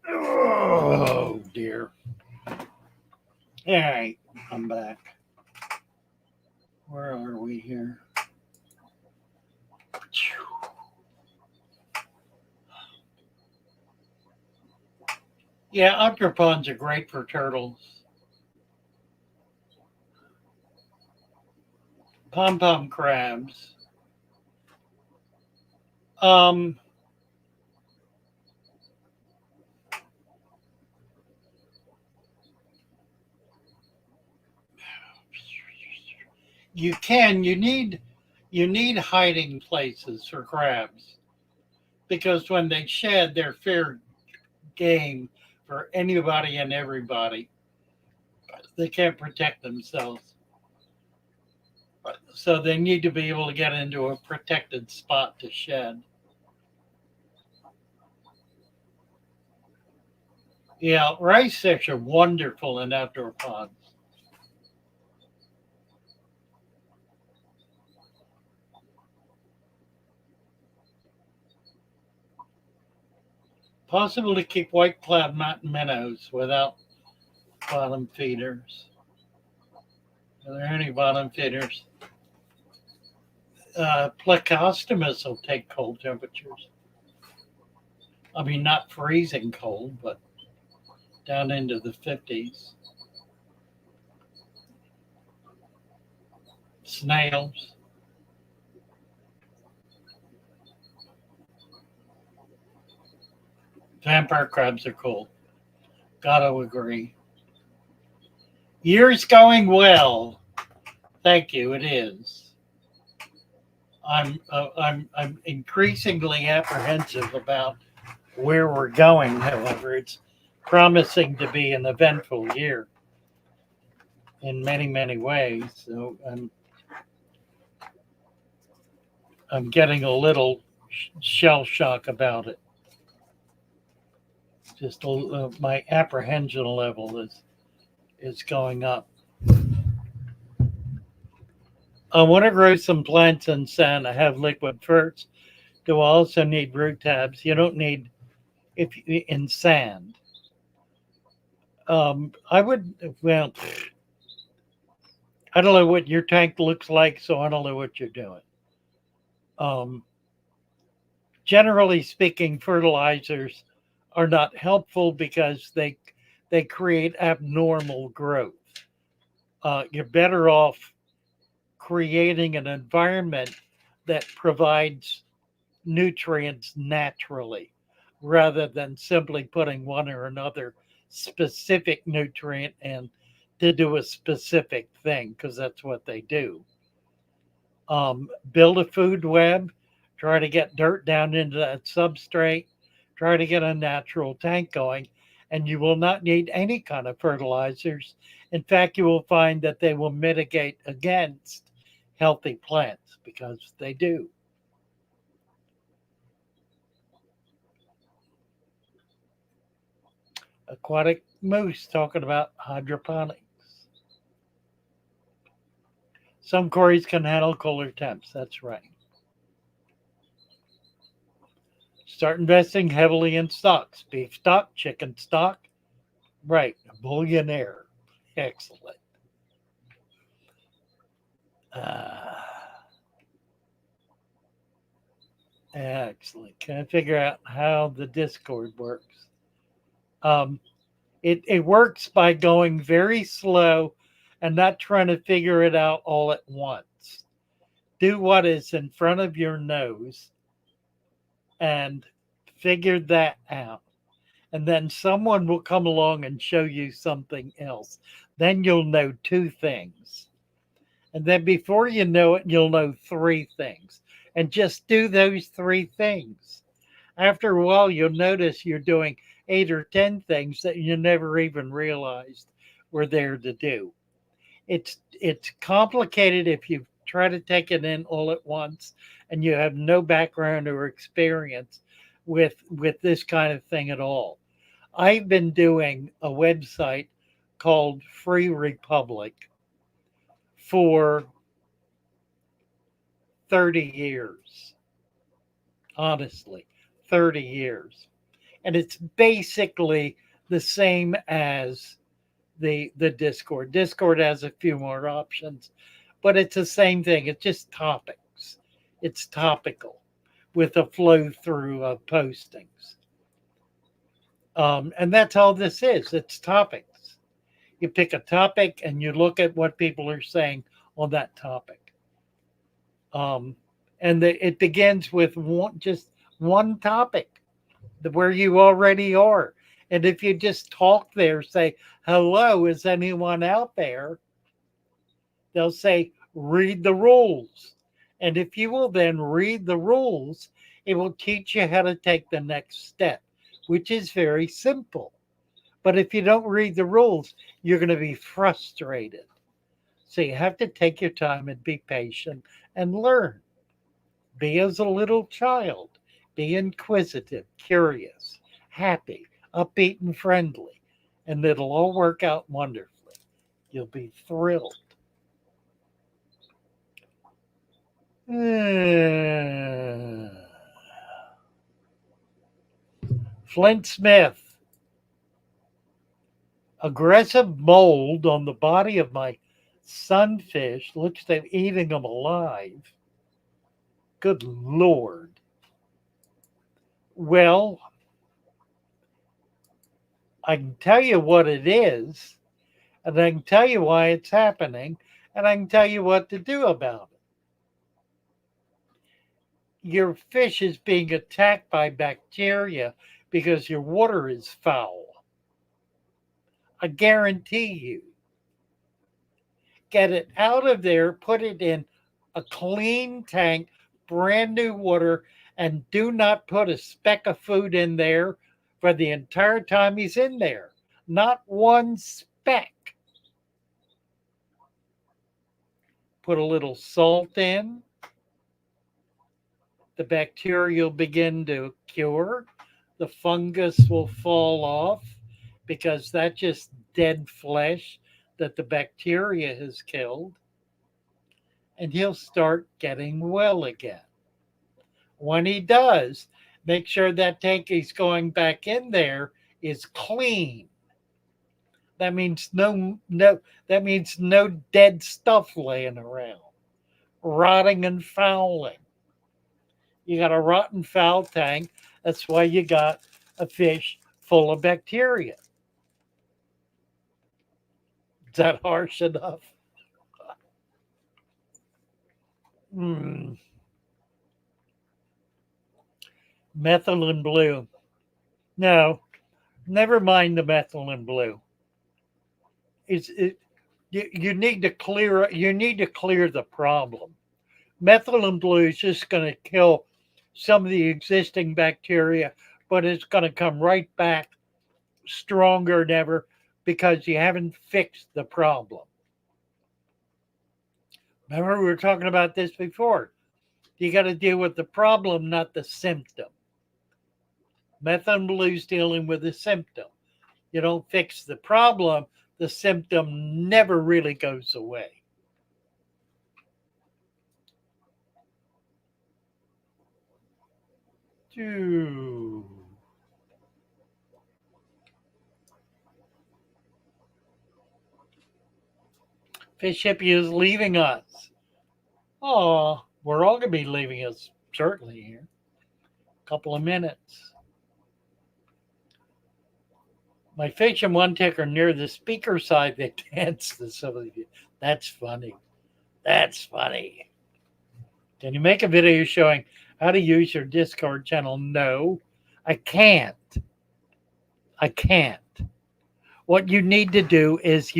Oh dear. All right, I'm back. Where are we here? Yeah, aqua ponds are great for turtles. Pom-pom crabs. Um, you need hiding places for crabs because when they shed, they're fair game for anybody and everybody. They can't protect themselves. So they need to be able to get into a protected spot to shed. Yeah, rice fish are wonderful in outdoor ponds. Possible to keep white cloud mountain minnows without bottom feeders. Are there any bottom feeders? Plecostomus will take cold temperatures. I mean, not freezing cold, but down into the 50s. Snails. Vampire crabs are cool. Gotta agree. Year's going well. Thank you. It is. I'm increasingly apprehensive about where we're going. However, it's promising to be an eventful year in many ways. So I'm getting a little shell shock about it. Just my apprehension level is going up. I want to grow some plants in sand. I have liquid ferts. Do I also need root tabs? You don't need in sand. I would, well, I don't know what your tank looks like, so I don't know what you're doing. Generally speaking, fertilizers are not helpful because they create abnormal growth. You're better off creating an environment that provides nutrients naturally rather than simply putting one or another specific nutrient in to do a specific thing, because that's what they do. Build a food web, try to get dirt down into that substrate, try to get a natural tank going, and you will not need any kind of fertilizers. In fact, you will find that they will mitigate against healthy plants because they do. Aquatic Moose talking about hydroponics. Some quarries can handle colder temps. That's right. Start investing heavily in stocks. Beef stock, chicken stock. Right. A billionaire. Excellent. Excellent. Can I figure out how the Discord works? It works by going very slow and not trying to figure it out all at once. Do what is in front of your nose and figure that out. And then someone will come along and show you something else. Then you'll know two things. And then before you know it, you'll know three things. And just do those three things. After a while, you'll notice you're doing 8 or 10 things that you never even realized were there to do. It's complicated if you try to take it in all at once and you have no background or experience with this kind of thing at all. I've been doing a website called Free Republic for 30 years. Honestly, 30 years. And it's basically the same as the Discord. Discord has a few more options, but it's the same thing. It's just topics. It's topical with a flow through of postings. And that's all this is. It's topics. You pick a topic and you look at what people are saying on that topic. And it begins with just one topic where you already are. And if you just talk there, say, hello, is anyone out there? They'll say, read the rules. And if you will then read the rules, it will teach you how to take the next step, which is very simple. But if you don't read the rules, you're going to be frustrated. So you have to take your time and be patient and learn. Be as a little child. Be inquisitive, curious, happy, upbeat, and friendly. And it'll all work out wonderfully. You'll be thrilled. Flint Smith. Aggressive mold on the body of my sunfish. Looks like eating them alive. Good Lord. Well, I can tell you what it is, and I can tell you why it's happening, and I can tell you what to do about it. Your fish is being attacked by bacteria because your water is foul. I guarantee you. get it out of there, put it in a clean tank, brand new water, and do not put a speck of food in there for the entire time he's in there. Not one speck. Put a little salt in. The bacteria will begin to cure. The fungus will fall off because that's just dead flesh that the bacteria has killed. And he'll start getting well again. When he does, make sure that tank he's going back in there is clean. That means that means no dead stuff laying around, rotting and fouling. You got a rotten foul tank. That's why you got a fish full of bacteria. Is that harsh enough? Methylene blue. No, never mind the methylene blue. You need to clear the problem. Methylene blue is just going to kill some of the existing bacteria, but it's going to come right back stronger than ever because you haven't fixed the problem. Remember, we were talking about this before. You got to deal with the problem, not the symptom. Methylene blue is dealing with the symptom. You don't fix the problem, the symptom never really goes away. Fish hippie is leaving us. Oh, we're all going to be leaving us certainly here. A couple of minutes. My fish and one ticker near the speaker side, they dance to some of you. That's funny. That's funny. Can you make a video showing how to use your Discord channel? No, I can't. I can't. What you need to do is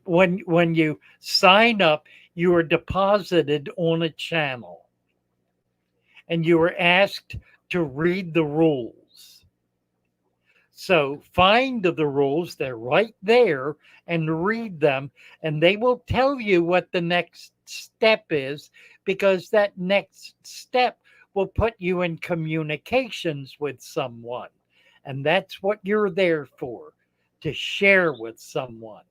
when you sign up, you are deposited on a channel and you are asked to read the rules. So find the rules, they're right there, and read them, and they will tell you what the next step is, because that next step will put you in communications with someone. And that's what you're there for, to share with someone.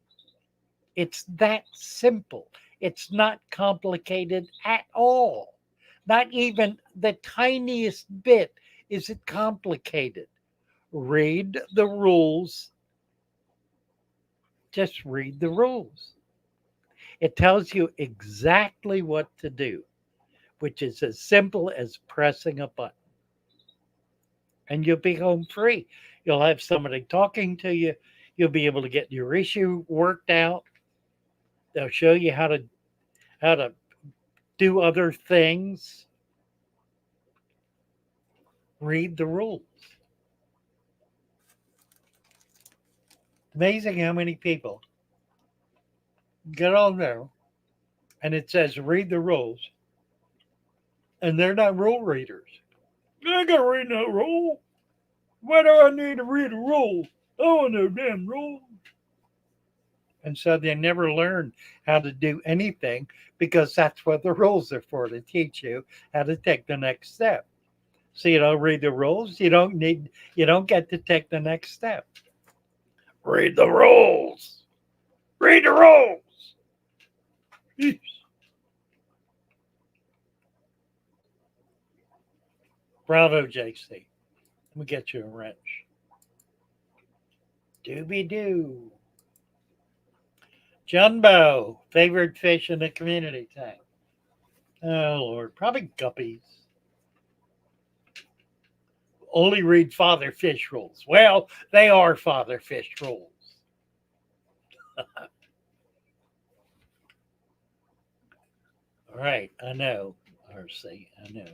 It's that simple. It's not complicated at all. Not even the tiniest bit is it complicated. Read the rules. Just read the rules. It tells you exactly what to do, which is as simple as pressing a button. And you'll be home free. You'll have somebody talking to you. You'll be able to get your issue worked out. They'll show you how to do other things. Read the rules. Amazing how many people get on there and it says read the rules, and they're not rule readers. I ain't gonna read no rule. Why do I need to read a rule? I don't know damn rule. And so they never learn how to do anything, because that's what the rules are for, to teach you how to take the next step. So you don't read the rules, you don't get to take the next step. Read the rules. Read the rules. Jeez. Bravo, JC. Let me get you a wrench. Doobie-doo. Jumbo, favorite fish in the community tank. Oh, Lord. Probably guppies. Only read father fish rules. Well, they are father fish rules. All right, I know. RC, I know.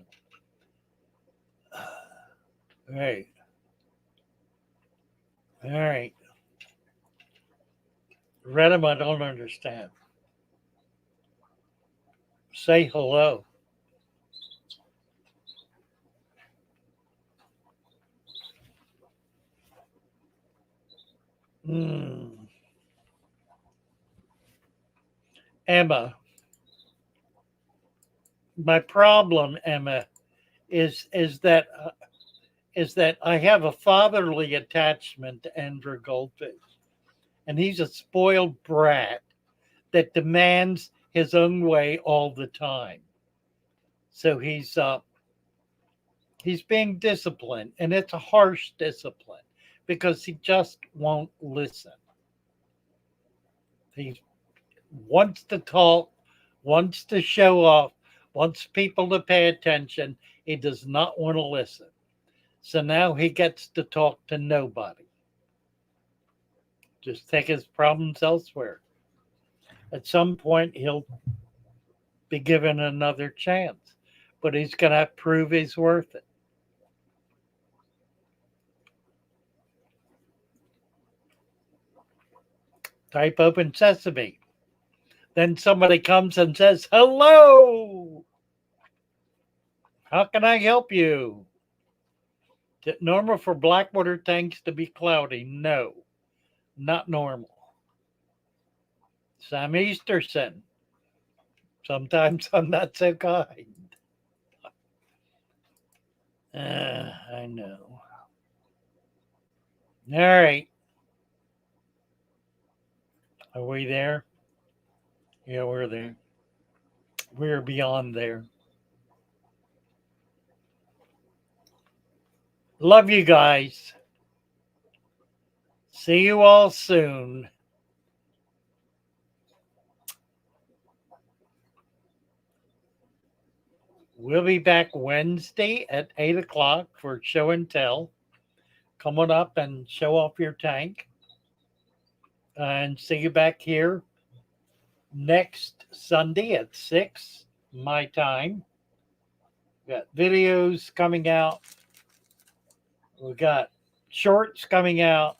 All right. All right. Read them, I don't understand. Say hello. Hmm. Emma, my problem, Emma, is that I have a fatherly attachment to Andrew Goldfish, and he's a spoiled brat that demands his own way all the time. So he's being disciplined, and it's a harsh discipline because he just won't listen. He wants to talk, wants to show off, wants people to pay attention. He does not want to listen. So now he gets to talk to nobody. Just take his problems elsewhere. At some point, he'll be given another chance, but he's going to prove he's worth it. Type open sesame. Then somebody comes and says, hello, how can I help you? Is it normal for Blackwater tanks to be cloudy? No, not normal. Sam Easterson. Sometimes I'm not so kind. I know. All right. Are we there? Yeah, we're there. We're beyond there. Love you guys. See you all soon. We'll be back Wednesday at 8 o'clock for show and tell. Come on up and show off your tank. And see you back here next Sunday at 6 my time. We got videos coming out. We got shorts coming out.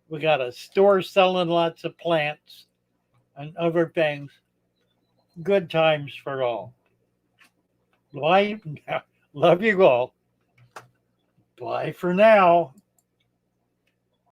We got a store selling lots of plants and other things. Good times for all. Bye. Love you all. Bye for now.